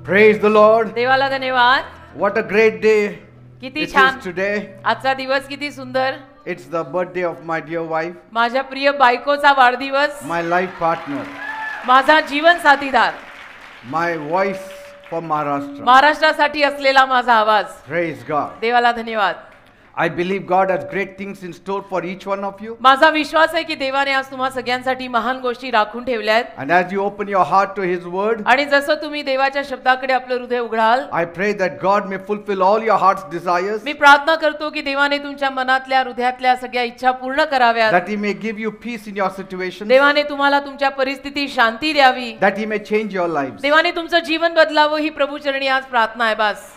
Praise the Lord. देवाला धन्यवाद. What a great day किती it छान is today. आजचा दिवस किती सुंदर. It's the birthday of my dear wife, माझ्या प्रिय बायकोचा वाढदिवस, my life partner, माझा जीवन साथीदार, my voice for Maharashtra. महाराष्ट्रासाठी असलेला माझा आवाज. Praise God. देवाला धन्यवाद. I believe God has great things in store for each one of you. माझा विश्वास आहे की देवाने आज तुम्हा सगळ्यांसाठी महान गोष्टी राखून ठेवल्या आहेत. And as you open your heart to His word, आणि जसं तुम्ही देवाच्या शब्दाकडे आपलं हृदय उघडाल, I pray that God may fulfill all your heart's desires, मी प्रार्थना करतो की देवाने तुमच्या मनातल्या हृदयातल्या सगळ्या इच्छा पूर्ण कराव्यात. that He may give you peace in your situation, देवाने तुम्हाला तुमच्या परिस्थितीत शांती द्यावी. that He may change your lives. देवाने तुमचं जीवन बदलावं ही प्रभू चरणी आज प्रार्थना आहे. बस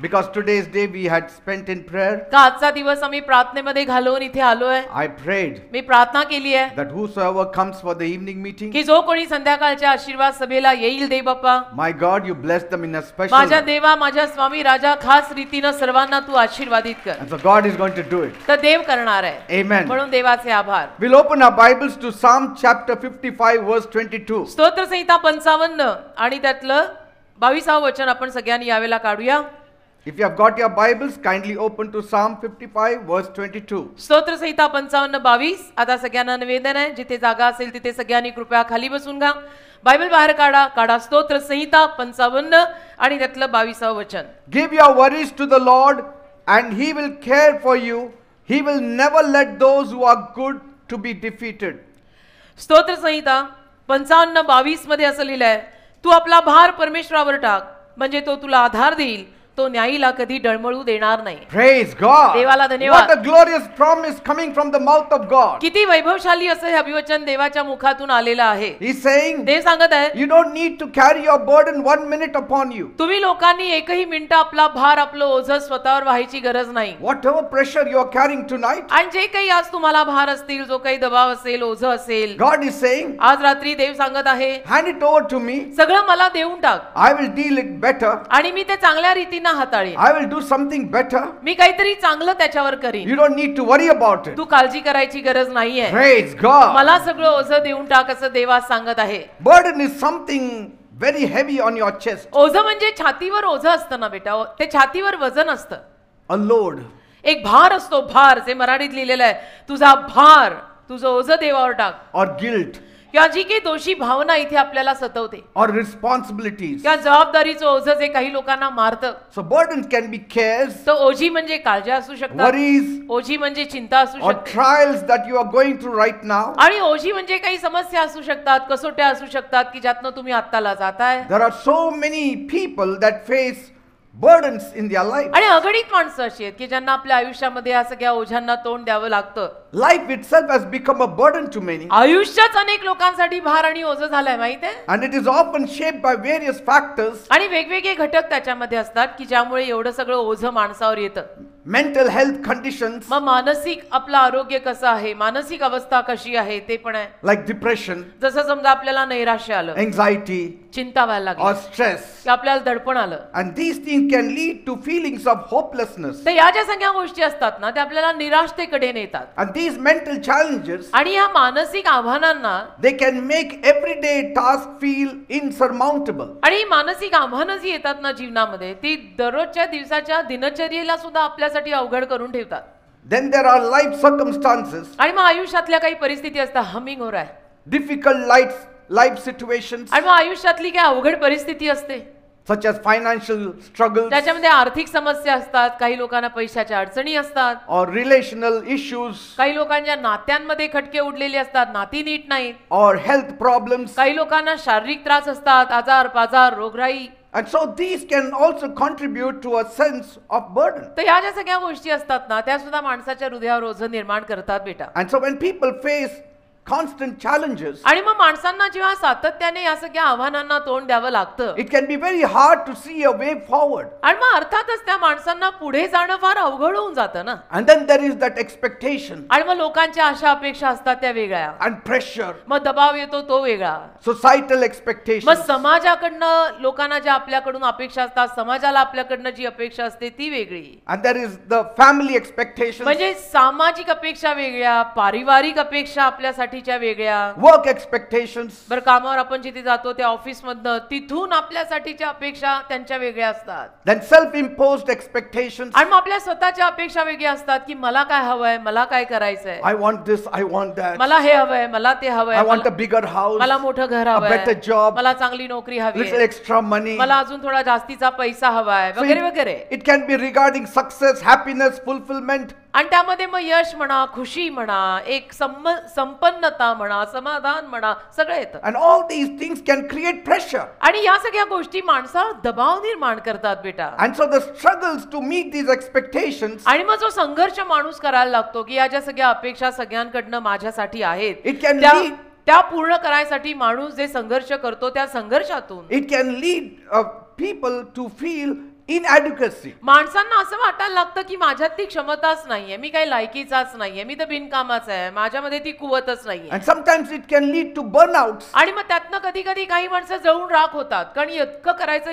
Because today's day we had spent in prayer, का आजचा दिवस आम्ही प्रार्थनेमध्ये घालवून इथे आलोय. I prayed मी प्रार्थना केली आहे that whosoever comes for the evening meeting, की जो कोणी संध्याकाळच्या आशीर्वाद सभेला येईल दे बाप्पा, my God, you bless them in a special माझ्या way. देवा, माझ्या स्वामी राजा, खास रीतीनं सर्वांना तू आशीर्वादित कर. And so God is going to do it. तर देव करणार आहे. Amen. म्हणून देवाचे आभार. We'll open our Bibles to Psalm chapter 55 verse 22. स्तोत्र संहिता 55 आणि त्यातलं 22 वचन आपण सगळ्यांनी यावेळेला काढूया. If you have got your Bibles, kindly open to Psalm 55 verse 22. स्तोत्र संहिता 55-22. आता सगळ्यांना निवेदन आहे, जिथे जागा असेल तिथे सगळ्यांनी कृपया खाली बसून घ्या. बायबल बाहेर काढा स्तोत्र संहिता 55 आणि त्यातलं 22 वचन. Give your worries to the Lord and He will care for you. He will never let those who are good to be defeated. स्तोत्र संहिता 55-22 मध्ये असं लिहिलंय, तू आपला भार परमेश्वरावर टाक, म्हणजे तो तुला आधार देईल. तो न्यायीला कधी डळमळू देणार नाही. Praise God. देवाला धन्यवाद. What a glorious promise coming from the mouth of God. किती वैभवशाली असं हे अभिवचन देवाच्या मुखातून आलेलं आहे. He's saying, देव सांगत आहे, you don't need to carry your burden 1 minute upon you. तुम्ही लोकांनी एकही मिनिट आपला भार, आपलं ओझं स्वतःवर व्हायची गरज नाही. Whatever pressure you are carrying tonight, आणि जे काही आज तुम्हाला भार असतील, जो काही दबाव असेल, ओझं असेल, God is saying, आज रात्री देव सांगत आहे, hand it over to me. सगळं मला देऊन टाक I will deal it better. आणि मी ते चांगल्या रीतीनं हाताळेन. I will do something better. मी काहीतरी चांगलं त्याच्यावर करीन. You don't need to worry about it. तू काळजी करायची गरज नाहीये. Praise God. मला सगळं ओझं देऊन टाक असं देवा सांगत आहे. Burden is something very heavy on your chest. ओझं म्हणजे छातीवर ओझं असतं ना बेटा, ते छातीवर वजन असतं. A load. एक भार असतो, भार, जे मराठीत लिहिलेलं आहे, तुझा भार, तुझं ओझं देवावर टाक. Or guilt. किंवा जी काही दोषी भावना इथे आपल्याला सतवते, Or responsibilities. किंवा जबाबदारीचं ओझं जे काही लोकांना मारतं. So burdens can be cares, तर ओझी म्हणजे काळज्या असू शकतात, worries, ओझी म्हणजे चिंता असू or शकते, trials that you are going through right now. आणि ओझी म्हणजे काही समस्या असू शकतात, कसोट्या असू शकतात की ज्यातनं तुम्ही आत्ताला जाताय. There are so many people that face burdens in their life. आणि अगणित माणसं अशी आहेत की ज्यांना आपल्या आयुष्यामध्ये या सगळ्या ओझ्यांना तोंड द्यावं लागतं. Life itself has become a burden to many. आयुष्यच अनेक लोकांसाठी भार आणि ओझं झालंय, माहित आहे. And it is often shaped by various factors. आणि वेगवेगळे घटक त्याच्यामध्ये असतात की ज्यामुळे एवढं सगळं ओझं माणसावर येतं. Mental health conditions मग मानसिक आपलं आरोग्य कसं आहे, मानसिक अवस्था कशी आहे ते पण आहे. like depression, जसं समजा आपल्याला नैराश्य आलं, anxiety, चिंता व्हायला or लागली, stress. की आपल्याला दडपण आलं, And these things can lead to feelings of hopelessness. तर या ज्या सगळ्या गोष्टी असतात ना, त्या आपल्याला निराशतेकडे नेतात. And these mental challenges, आणि या मानसिक आव्हानांना, they can make everyday task feel insurmountable. आणि ही मानसिक आव्हानं जी येतात ना जीवनामध्ये, ती दररोजच्या दिवसाच्या दिनचर्येला सुद्धा आपल्यासाठी अवघड करून ठेवतात. Then there are life circumstances, आणि मग आयुष्यातल्या काही परिस्थिती असतात, हमिंग हो रहा है, difficult life situations, आणि मग आयुष्यातली काही अवघड परिस्थिती असते, such as financial struggles, त्याच्यामध्ये आर्थिक समस्या असतात, काही लोकांना पैशाच्या अडचणी असतात, or relational issues, काही लोकांच्या नात्यांमध्ये खटके उडलेले असतात, नाती नीट नाहीत, or health problems. काही लोकांना शारीरिक त्रास असतात, आजार पाजार, रोगराई. And so these can also contribute to a sense of burden. तर या ज्या सगळ्या गोष्टी असतात ना, त्या सुद्धा माणसाच्या हृदयावर ओझं निर्माण करतात बेटा. And so when people face constant challenges, आणि मग माणसांना जेव्हा सातत्याने या सगळ्या आव्हानांना तोंड द्यावं लागतं, it can be very hard to see a way forward. आणि मग अर्थातच त्या माणसांना पुढे जाणं फार अवघड होऊन जातं ना. And then there is that expectation आणि मग लोकांच्या आशा अपेक्षा असतात त्या वेगळ्या, and pressure, मग दबाव येतो तो वेगळा, societal मग expectations, समाजाकडनं लोकांना ज्या आपल्याकडून अपेक्षा असतात, समाजाला आपल्याकडनं जी अपेक्षा असते ती वेगळी, and there is the family expectations, म्हणजे सामाजिक अपेक्षा वेगळ्या, पारिवारिक अपेक्षा आपल्यासाठी आपल्यासाठीच्या वेगळ्या, work expectations, बरं कामावर आपण जिथे जातो त्या ऑफिस मधनं तिथून आपल्यासाठीच्या अपेक्षा त्यांच्या वेगळ्या असतात. then self-imposed expectations. आणि मग आपल्या स्वतःच्या अपेक्षा वेगळ्या असतात की मला काय हवंय, मला काय करायचंय, I want this, I want that. मला हे हवंय, मला ते हवंय, I want a bigger house, मला मोठं घर a हवंय, better job, मला चांगली नोकरी हवी little extra money. मला अजून थोडा जास्तीचा पैसा हवाय, So वगैरे वगैरे. it can be regarding success, happiness, fulfillment. आणि त्यामध्ये मग यश म्हणा, खुशी म्हणा, एक संपन्नता म्हणा, समाधान म्हणा, सगळं येतं. And all these things can create pressure. आणि या सगळ्या गोष्टी माणसावर दबाव निर्माण करतात बेटा. And so the struggles to meet these expectations, आणि मग जो संघर्ष माणूस करायला लागतो की या ज्या सगळ्या अपेक्षा सगळ्यांकडनं माझ्यासाठी आहेत, it can त्या lead, त्या पूर्ण करायसाठी माणूस जे संघर्ष करतो त्या संघर्षातून it can lead people to feel inadequacy. माणसांना असं वाटायला लागतं की माझ्यात ती क्षमताच नाहीये, मी काही लायकीचाच नाहीये, मी तर बिनकामाचा आहे, माझ्यामध्ये ती कुवतच नाहीये. And sometimes it can lead to burnouts. आणि मग त्यातनं कधी कधी काही माणसं जळून राख होतात, कारण इतकं करायचं,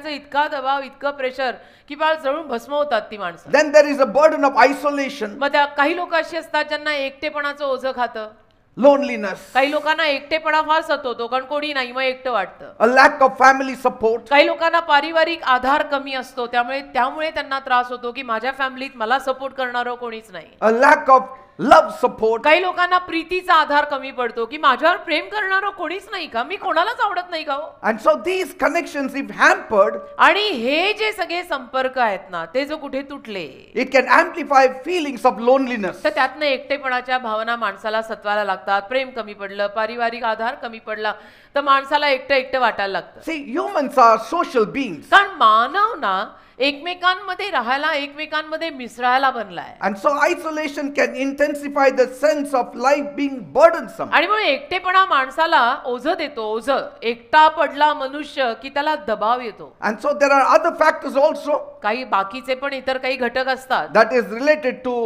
इतका दबाव, इतकं प्रेशर की बाळ जळून भस्म होतात ती माणसं. Then there is a burden of isolation, मग त्या काही लोक अशी असतात ज्यांना एकटेपणाचं ओझं खातं. loneliness, काही लोकांना एकटेपणा फार सतवतो, कारण कोणी नाही, मग एकटं वाटतं. a lack of family support, काही लोकांना पारिवारिक आधार कमी असतो, त्यामुळे त्यांना त्रास होतो की माझ्या फॅमिलीत मला सपोर्ट करणारं कोणीच नाही. a lack of love support. काही लोकांना प्रीतीचा आधार कमी पडतो की माझ्यावर प्रेम करणारं कोणीच नाही का, मी कोणालाच आवडत नाही का हो. And so these connections, if hampered, आणि हे जे सगळे संपर्क आहेत ना, ते जो कुठे तुटले, it can amplify feelings of loneliness. तर त्यातनं एकटेपणाच्या भावना माणसाला सतवायला लागतात. प्रेम कमी पडलं, पारिवारिक आधार कमी पडला, तर माणसाला एकटं वाटायला लागतं. See, humans are social beings. कारण मानव ना एकमेकांमध्ये राहायला, एकमेकांमध्ये मिसळायला बनलाय. And so isolation can intensify the sense of life being burdensome. आणि म्हणून एकटेपणा माणसाला ओझं देतो, ओझं. एकटा पडला मनुष्य की त्याला दबाव येतो. And so there are other factors also काही बाकीचे पण इतर काही घटक असतात that is related to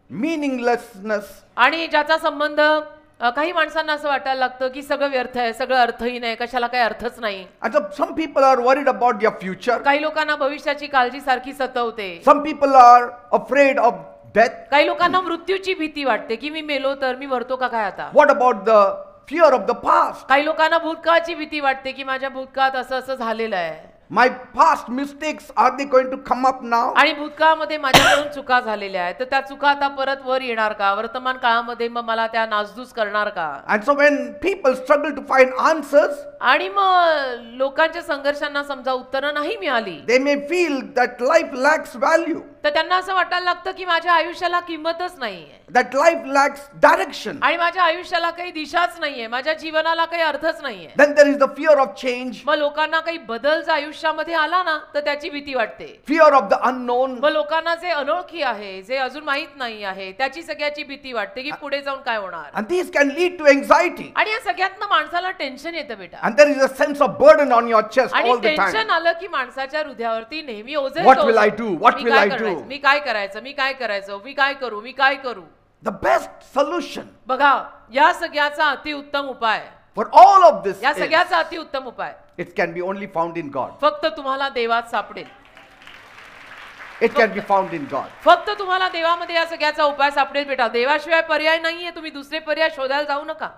meaninglessness. आणि ज्याचा संबंध काही माणसांना असं वाटायला लागतं की सगळं व्यर्थ आहे, सगळं अर्थहीन आहे, कशाला काही अर्थच नाही. And so some people are worried about their future. काही लोकांना भविष्याची काळजी सारखी सतवते. Some people are afraid of death. काही लोकांना मृत्यूची भीती वाटते की मी मेलो तर मी मरतो का काय आता. What about the fear of the past? काही लोकांना भूतकाळाची भीती वाटते की माझ्या भूतकाळात असं झालेलं आहे. My past mistakes, are they going to come up now? आणि भूतकाळामध्ये माझ्याकडून चुका झालेल्या आहेत, तर त्या चुका आता परत वर येणार का, वर्तमान काळामध्ये मग मला त्या नासधूस करणार का. And so when people struggle to find answers, आणि मग लोकांच्या संघर्षांना समजा उत्तरं नाही मिळाली, they may feel that life lacks value, तर त्यांना असं वाटायला लागतं की माझ्या आयुष्याला किंमतच नाहीये, that life lacks direction. आणि माझ्या आयुष्याला काही दिशाच नाहीये, माझ्या जीवनाला काही अर्थच नाहीये. Then there is the fear of change, मग लोकांना काही बदल जर आयुष्यामध्ये आला ना, तर त्याची भीती वाटते. fear of the unknown. मग लोकांना जे अनोळखी आहे, जे अजून माहित नाही आहे, त्याची सगळ्याची भीती वाटते की पुढे जाऊन काय होणार. And these can lead to anxiety. आणि या सगळ्यातनं माणसाला टेन्शन येतं बेटा. And there is a sense of burden on your chest आणि all the time. टेन्शन आलं की माणसाच्या हृदयावरती नेहमी ओझं What येतं. will I do? What me will काय I do? करायचं? मी काय करायचं? मी काय करायचं? मी काय करू? मी काय करू? The best solution बघा, या सगळ्याचा अतिउत्तम उपाय, for all of this या is, सगळ्याचा अतिउत्तम उपाय it can be only found in God. फक्त तुम्हाला देवात सापडेल. It can be found in God. फक्त तुम्हाला देवामध्ये या सगळ्याचा उपाय सापडेल बेटा. देवाशिवाय पर्याय नाहीये. तुम्ही दुसरे पर्याय शोधायला जाऊ नका.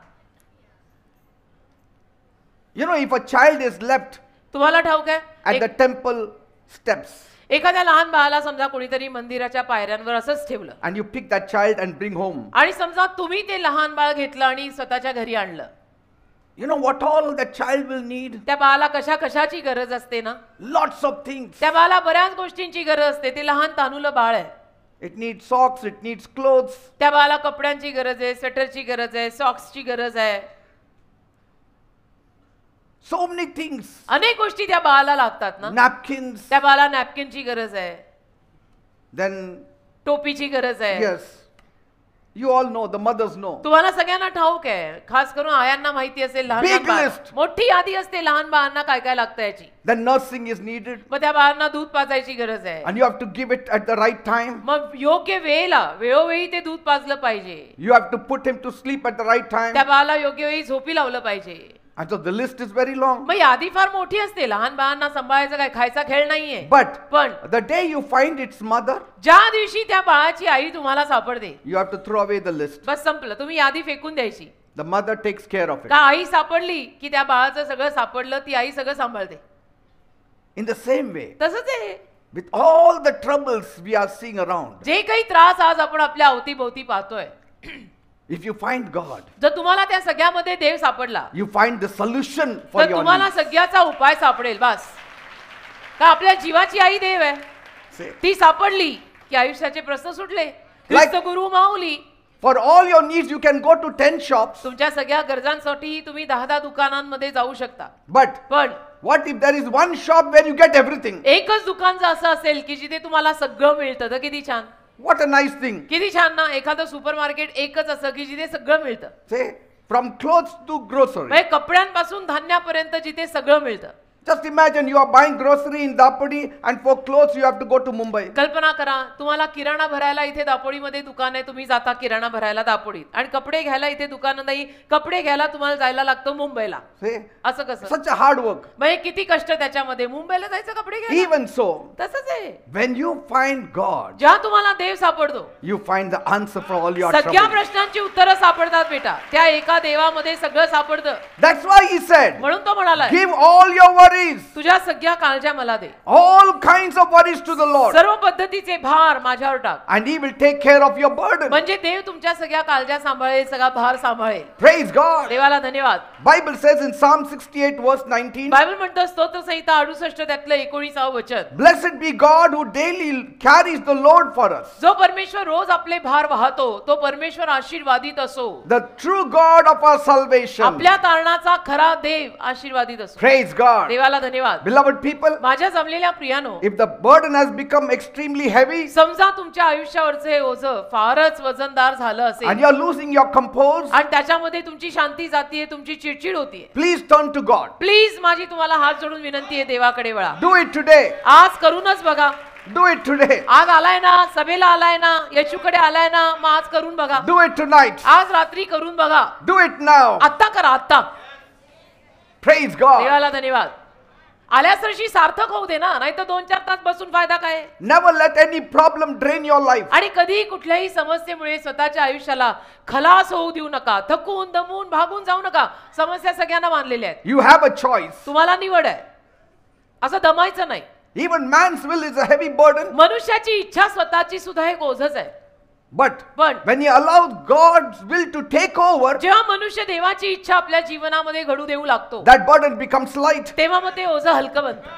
You know, if a child is left तुम्हाला ठाऊक at आहे, the temple steps एखाद्या लहान बाळाला समजा कोणीतरी मंदिराच्या पायऱ्यांवर असंच ठेवलं, and you pick that child and bring home, आणि समजा तुम्ही ते लहान बाळ घेतलं आणि स्वतःच्या घरी आणलं, you know what all that child will need? त्या बाळाला कशाची गरज असते ना. Lots of things. त्या बाळाला बऱ्याच गोष्टींची गरज असते. ते लहान तानुलं बाळ आहे. It needs socks, it needs clothes. त्या बाळाला कपड्यांची गरज आहे, स्वेटरची गरज आहे, सॉक्सची गरज आहे. So many things. अनेक गोष्टी त्या बाळाला लागतात ना. Napkins. त्या बाळाला नॅपकिनची गरज आहे, Then, टोपीची गरज आहे. yes, you all know, the mothers know. तुम्हाला सगळ्यांना ठाऊक आहे, खास करून आयांना माहिती असेल. लहान Big बाळ, list. मोठी यादी असते लहान बाळांना काय काय लागतं याची. Then nursing is needed. मग त्या बाळांना दूध पाजायची गरज आहे. And you have to give it at the right time. मग योग्य वेळेला, वेळोवेळी ते दूध पाजलं पाहिजे. You have to put him to sleep at the right time. त्या बाळाला योग्य वेळी झोपी लावलं पाहिजे. And so the list is very long. मग यादी फार मोठी असते. लहान बाळांना सांभाळायचं काय खायचा खेळ नाहीये. But पण the day you find its mother, ज्या दिवशी त्या बाळाची आई तुम्हाला सापडते, you have to throw away the list. बस संपलं. तुम्ही यादी फेकून द्यायची. The mother takes care of it. का आई सापडली की त्या बाळाचं सगळं सापडलं, ती आई सगळं सांभाळते. In the same way, तसंच आहे. with all the troubles we are seeing around, जे काही त्रास आज आपण आपल्या अवतीभोवती पाहतोय, if you find God, जर तुम्हाला त्या सगळ्यामध्ये देव सापडला, you find the solution for तर your तुम्हाला needs. सगळ्याचा उपाय सापडेल. बस का आपल्या जीवाची आई देव आहे. Say, ती सापडली की आयुष्याचे प्रश्न सुटले. ख्रिस्त गुरु माऊली. for all your needs, you can go to 10 shops. तुमच्या सगळ्या गरजांसाठी तुम्ही 10 दुकानांमध्ये जाऊ शकता. But पण what if there is one shop where you get everything? एकच दुकान जर असं असेल की जिथे तुम्हाला सगळं मिळतं, तर किती छान. What a nice thing. किती छान ना. एखादं सुपर मार्केट एकच असं की जिथे सगळं मिळतं. Say, from clothes to grocery. म्हणजे कपड्यांपासून धान्यापर्यंत जिथे सगळं मिळतं. Just imagine you are buying grocery in Dapodi and for clothes you have to go to Mumbai. कल्पना करा, तुम्हाला किराणा भरायला इथे दापोडीमध्ये दुकान आहे, तुम्ही जाता किराणा भरायला दापोडीत, आणि कपडे घ्यायला इथे दुकान नाही, कपडे घ्यायला तुम्हाला जायला लागतं मुंबईला. Say, असं कसं. such a hard work. म्हणजे किती कष्ट त्याच्यामध्ये. मुंबईला जायचं कपडे घ्यायला. Even so, तसंच आहे. when you find God, ज्या तुम्हाला देव सापडतो, you find the answer for all your सगळ्या troubles. प्रश्नांची उत्तरं सापडतात बेटा. त्या एका देवामध्ये सगळं सापडतं. That's why he said, म्हणून तो म्हणाला, give all your worries, तुझ्या सगळ्या काळज्या मला दे. all kinds of worries to the Lord, सर्व पद्धतीचे भार माझ्यावर टाक. and he will take care of your burden. म्हणजे देव तुमच्या सगळ्या काळज्या सांभाळेल, सगळा भार सांभाळेल. Praise God. देवाला धन्यवाद. Bible says in Psalm 68 verse 19, Bible म्हणतं स्तोत्र संहिता 68 त्यातलं 19व वचन, blessed be God who daily carries the load for us. जो परमेश्वर रोज आपले भार वाहतो, तो परमेश्वर आशीर्वादित असो. The true God of our salvation. आपल्या तारणाचा खरा देव आशीर्वादित असो. Praise God. देवाला धन्यवाद. Beloved people, माझ्या जमलेल्या प्रियानो, if the burden has become extremely heavy समजा तुमच्या आयुष्यावरचे ओझं फारच वजनदार झालं and असेल you are losing your compose, आणि त्याच्यामध्ये तुमची शांती जातीये, तुमची चिडचिड होतीये, please turn to God. Please माझी तुम्हाला हात जोडून विनंती आहे, देवाकडे वळा. Do it today. आज करूनच बघा. Do it today. आज आलाय ना, सभेला आलाय ना, येशूकडे आलाय ना, मग आज करून बघा. Do it tonight. आज रात्री करून बघा. Do it now. आत्ता करा, आत्ता. Praise God. देवाला धन्यवाद. आल्यास वर्षी सार्थक होऊ दे ना, नाही तर 2-4 तास बसून फायदा काय. Never let any problem drain your life. आणि कधी कुठल्याही समस्येमुळे स्वतःच्या आयुष्याला खलास होऊ देऊ नका. थकून दमून भागून जाऊ नका. समस्या सगळ्यांना मानलेल्या आहेत. You have a choice. तुम्हाला निवड आहे. असं दमायचं नाही. Even man's will is a heavy burden. मनुष्याची इच्छा स्वतःची सुद्धा एक ओझच आहे. But पण when he allows God's will to take over, जेव्हा मनुष्य देवाची इच्छा आपल्या जीवनामध्ये घडू देऊ लागतो, that burden becomes light. तेव्हा मग ते ओझं हलकं बनतं.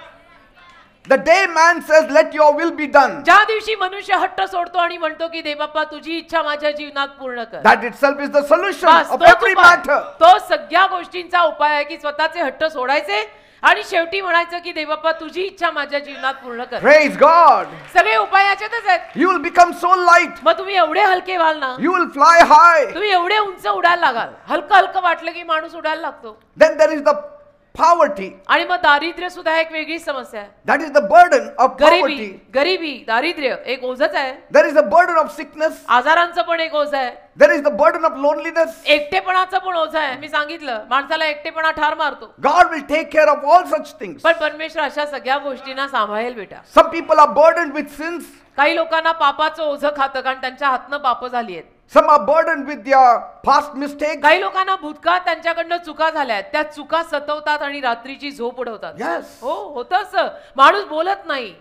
The day man says, let your will be done, ज्या दिवशी मनुष्य हट्ट सोडतो आणि म्हणतो की देव बाप्पा तुझी इच्छा माझ्या जीवनात पूर्ण कर, that itself is the solution bus, of तोच every उपाय. matter. तो सगळ्या गोष्टींचा उपाय आहे की स्वतःचे हट्ट सोडायचे आणि शेवटी म्हणायचं की देव बाप्पा तुझी इच्छा माझ्या जीवनात पूर्ण कर. Praise God. सगळे उपाय याच्यातच आहेत. You will become so light. मग तुम्ही एवढे हलके व्हाल ना, You will fly high. तुम्ही एवढे उंच उडायला लागाल. हलकं हलकं वाटलं की माणूस उडायला लागतो. Then there is the poverty. आणि मग दारिद्र्य सुद्धा एक वेगळी समस्या आहे. That is the burden of गरिबी, poverty. गरिबी, दारिद्र्य एक ओझच आहे. There is the burden of sickness. आजारांचं पण एक ओझ आहे. There is the burden of loneliness. एकटेपणाचं पण ओझ आहे. मी सांगितलं माणसाला एकटेपणा ठार मारतो. God will take care of all such things. पण परमेश्वर अशा सगळ्या गोष्टींना सांभाळेल बेटा. Some people are burdened with sins. काही लोकांना पापाचं ओझं खातं कारण त्यांच्या हातनं पाप झाली आहेत. Some are burdened with their past mistakes. काही लोकांना भूतकाळ त्यांच्याकडनं चुका झाल्या आहेत. त्या चुका सतवतात आणि रात्रीची झोप उडवतात. Yes. हो, होतं असं. माणूस बोलत नाही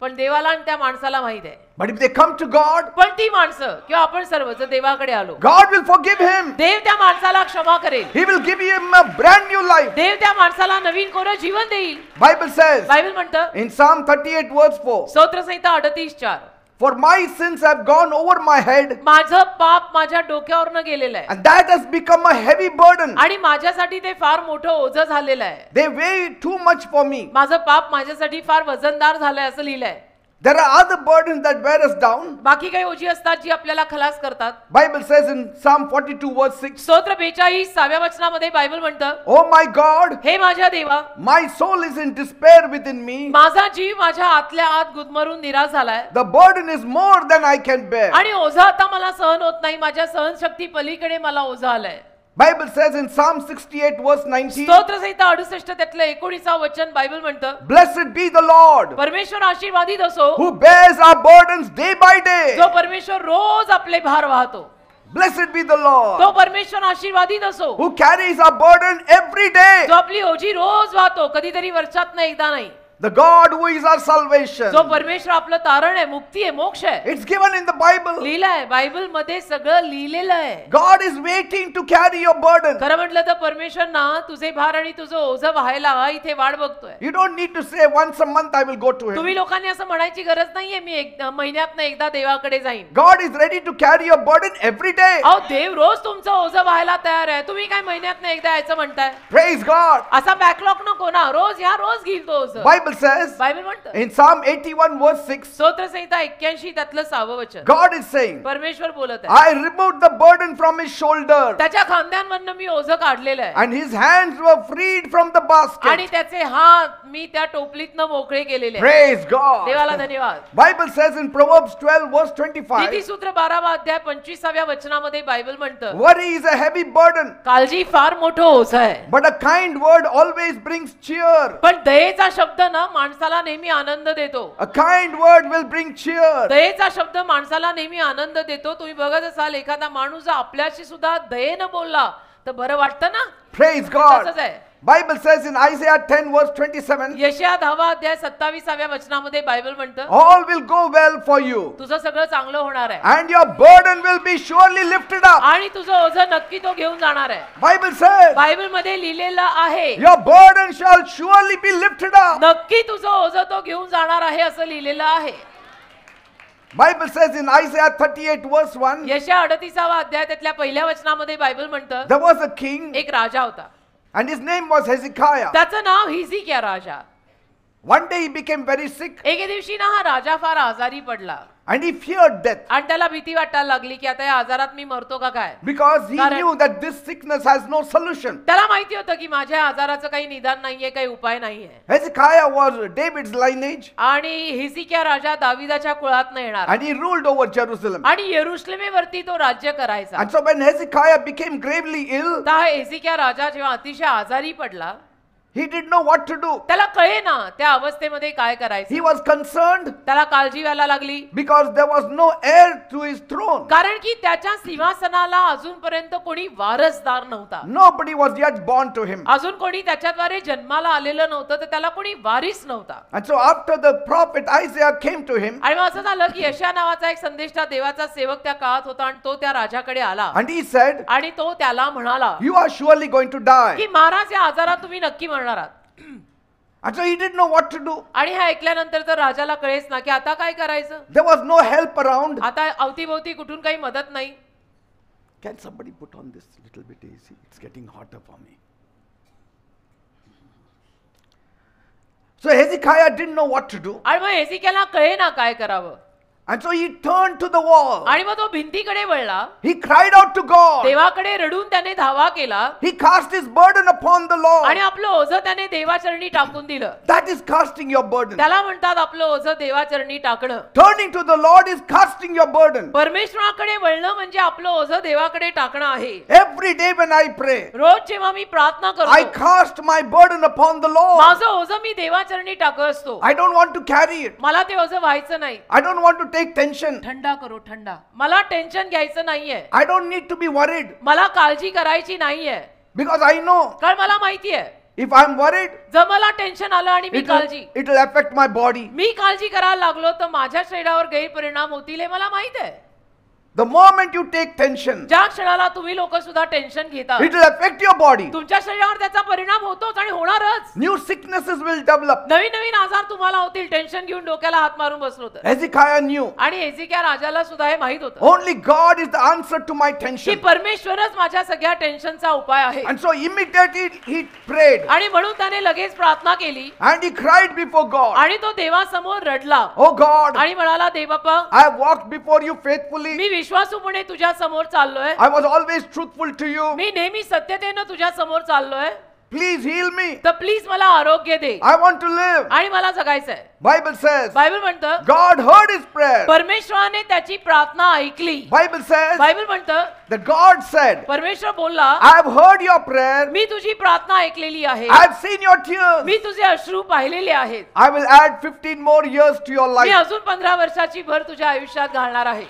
पण देवाला आणि त्या माणसाला माहित आहे. But if they come to God, पण ती माणसं किंवा आपण सर्व जर देवाकडे आलो, God will forgive him. देव त्या माणसाला क्षमा करेल. He will give him a brand new life. देव त्या माणसाला नवीन कोरं जीवन देईल. Bible says बायबल म्हणतं in Psalm 38 verse 4, स्तोत्र संहिता 38:4, for my sins have gone over my head, माझं पाप माझ्या डोक्यावरनं गेलेलं आहे and that has become a heavy burden. आणि माझ्यासाठी ते फार मोठं ओझं झालेलं आहे. They weigh too much for me. माझं पाप माझ्यासाठी फार वजनदार झालंय असं लिहिलंय. There are other burdens that wear us down. बाकी काही ओझी असतात जी आपल्याला खलास करतात. Bible says in Psalm 42 verse 6, स्तोत्र 42 वचनामध्ये बायबल म्हणतं, oh my God, हे माझ्या देवा, my soul is in despair within me. माझा जीव माझ्या आतल्या आत गुदमरून निराश झालाय The burden is more than I can bear. आणि ओझं आता मला सहन होत नाही. माझ्या सहनशक्ती पलीकडे मला ओझं आलंय. Bible says in Psalm 68 verse 19, स्तोत्रसंहिता 68 त्यातलं 19 वचन बायबल म्हणतं, Blessed be the Lord परमेश्वर आशीर्वादित असो who bears our burdens day by day. जो परमेश्वर रोज आपले भार वाहतो. Blessed be the Lord तो परमेश्वर आशीर्वादित असो who carries our burden every day. जो आपली ओझी रोज वाहतो, कधीतरी वर्षात एकदा नाही. The God who is our salvation. जो परमेश्वर आपलं तारण आहे, मुक्ती आहे, मोक्ष आहे. It's given in the Bible. लिहिलं आहे बायबल मध्ये, सगळं लिहिलेलं आहे. God is waiting to carry your burden. खरं म्हटलं तर परमेश्वर ना तुझे भार आणि तुझं ओझं व्हायला इथे वाट बघतोय. You don't need to say once a month I will go to तुम्ही him. लोकांनी असं म्हणायची गरज नाहीये मी महिन्यातनं एकदा देवाकडे जाईन. God is ready to carry your burden every day. अहो देव रोज तुमचं ओझं व्हायला तयार आहे. तुम्ही काय महिन्यातनं एकदा यायचं म्हणताय? Praise God. असा बॅकलॉग नको ना, रोज रोज घेईल तो ओझं. Bible says बायबल म्हणतं in Psalm 81 verse 6, स्तोत्रसंहिता 81 त्यातलं 6वं वचन, God is saying, परमेश्वर बोलत आहे, I removed the burden from his shoulder त्याच्या खांद्यांवरनं मी ओझं काढलेलं आहे and his hands were freed from the आणि basket. त्याचे हात मी त्या टोपलीतनं मोकळे केलेले आहेत. Praise God. देवाला धन्यवाद. Bible says in Proverbs 12 verse 25, नीतिसूत्र 12वा अध्याय 25व्या वचनामध्ये बायबल म्हणतं, worry is a heavy burden, काळजी फार मोठं ओझं आहे, but a kind word always brings cheer. पण दयेचा शब्द ना माणसाला नेहमी आनंद देतो. A kind word will bring cheer. दयेचा शब्द माणसाला नेहमी आनंद देतो. तुम्ही बघत असाल एखादा माणूस जर आपल्याशी सुद्धा दयेनं बोलला तर बरं वाटतं ना. Praise तसंच God. आहे. Bible says in Isaiah 10 verse 27, यशाया 10वा अध्याय 27व्या वचनामध्ये बायबल म्हणतं, all will go well for you तुझं सगळं चांगलं होणार आहे and your burden will be surely lifted up. आणि तुझं ओझं नक्की तो घेऊन जाणार आहे. Bible says बायबल मध्ये लिहिलेलं आहे, your burden shall surely be lifted up. नक्की तुझं ओझं तो घेऊन जाणार आहे असं लिहिलेलं आहे. Bible says in Isaiah 38 verse 1, यशाया 38वा अध्याय त्यातल्या पहिल्या वचनामध्ये बायबल म्हणतं, there was a king एक राजा होता, and his name was Hezekiah. त्याचं नाव हिजकिया राजा. One day he became very sick एके दिवशी ना हा राजा फार आजारी पडला and he feared death आणि त्याला भीती वाटायला लागली की आता या आजारात मी मरतो का काय. because he कारण- knew that this sickness has no solution. त्याला माहिती होतं की माझ्या आजाराचं काही निदान नाहीये, काही उपाय नाहीये. Hezekiah was David's lineage आणि हिजकिया राजा दाविदाच्या कुळातनं येणार and he ruled over Jerusalem. आणि येरुशलेमेवरती तो राज्य करायचा. And so when Hezekiah became gravely ill, तर हा हिजकिया राजा जेव्हा अतिशय आजारी पडला he didn't know what to do. त्याला कळेना त्या अवस्थेमध्ये काय करायचं. He was concerned त्याला काळजी व्हायला लागली because there was no heir to his throne. कारण की त्याच्या सिंहासनाला अजूनपर्यंत कोणी वारसदार नव्हता. Nobody was yet born to him. अजून कोणी त्याच्याद्वारे जन्माला आलेलं नव्हतं, तर त्याला कोणी वारीस नव्हता. And so after the prophet Isaiah came to him आणि मग असं झालं की यशया नावाचा एक संदेष्टा देवाचा सेवक त्या काळात होता आणि तो त्या राजाकडे आला and he said, आणि तो त्याला म्हणाला you are surely going to die. की महाराज या आजारात तुम्ही नक्की मरणार आहात. And so he didn't know what to do. आणि हे ऐकल्यानंतर तर राजाला कळेच ना की आता काय करायचं. There was no help around. आता अवतीभोवती कुठून काही मदत नाही. Can somebody put on this little bit AC? It's getting hotter for me. So Hezekiah didn't know what to do. आणि मग हिजकियाला कळेना काय करावं. And so he turned to the wall. आणि मग तो भिंतीकडे वळला, He cried out to God. देवाकडे रडून त्याने धावा केला He cast his burden upon the Lord. आणि आपलं ओझं त्याने देवाचरणी टाकून दिलं. That is casting your burden. त्याला म्हणतात आपलं ओझं देवाचरणी टाकणं. Turning to the Lord is casting your burden. परमेश्वराकडे वळणं म्हणजे आपलं ओझं देवाकडे टाकणं आहे. Every day when I pray, रोज जेव्हा मी प्रार्थना I करतो cast my burden upon the Lord. माझं ओझं मी देवाचरणी टाकत असतो. I don't want to carry it. मला ते ओझं व्हायचं नाही. I don't want to take tension. थंडा करो थंडा. मला टेन्शन घ्यायचं नाहीये. I don't need to be worried मला काळजी करायची नाहीये. because I know कारण मला माहितीये if I'm worried, जर मला टेन्शन आलं आणि मी काळजी it will affect my body. मी काळजी करायला लागलो तर माझ्या शरीरावर गैरपरिणाम होतील हे मला माहित आहे. The moment you take tension, ज्या क्षणाला तुम्ही लोक सुद्धा टेन्शन घेता it will affect your body. तुमच्या शरीरावर त्याचा परिणाम होतोच आणि होणारच. New sicknesses will develop. नवीन नवीन आजार तुम्हाला होतील. टेन्शन घेऊन डोक्याला हात मारून बसलो तर. Hezekiah knew आणि हिजकिया राजाला सुद्धा हे माहित होतं only God is the answer to my की tension. परमेश्वरच माझ्या सगळ्या टेन्शनचा उपाय आहे. And so immediately he prayed आणि म्हणून त्याने लगेच प्रार्थना केली and he cried before God. आणि तो देवासमोर रडला Oh God, आणि म्हणाला, देवबापा I have walked before you faithfully. मी विश्वासूपणे तुझ्या समोर चाललोय. I was always truthful to you. मी नेहमी सत्यतेनं तुझ्या समोर चाललोय. please heal me. तर प्लीज मला आरोग्य दे I want to live. आणि मला जगायचंय. Bible says बायबल म्हणतं God heard his prayer. परमेश्वराने त्याची प्रार्थना ऐकली. Bible says बायबल म्हणतं that God said, परमेश्वर बोलला I have heard your prayer. मी तुझी प्रार्थना ऐकलेली आहे. I have seen your tears. मी तुझे अश्रू पाहिलेले आहेत. I will add 15 more years to your me life. अजून 15 वर्षाची भर तुझ्या आयुष्यात घालणार आहे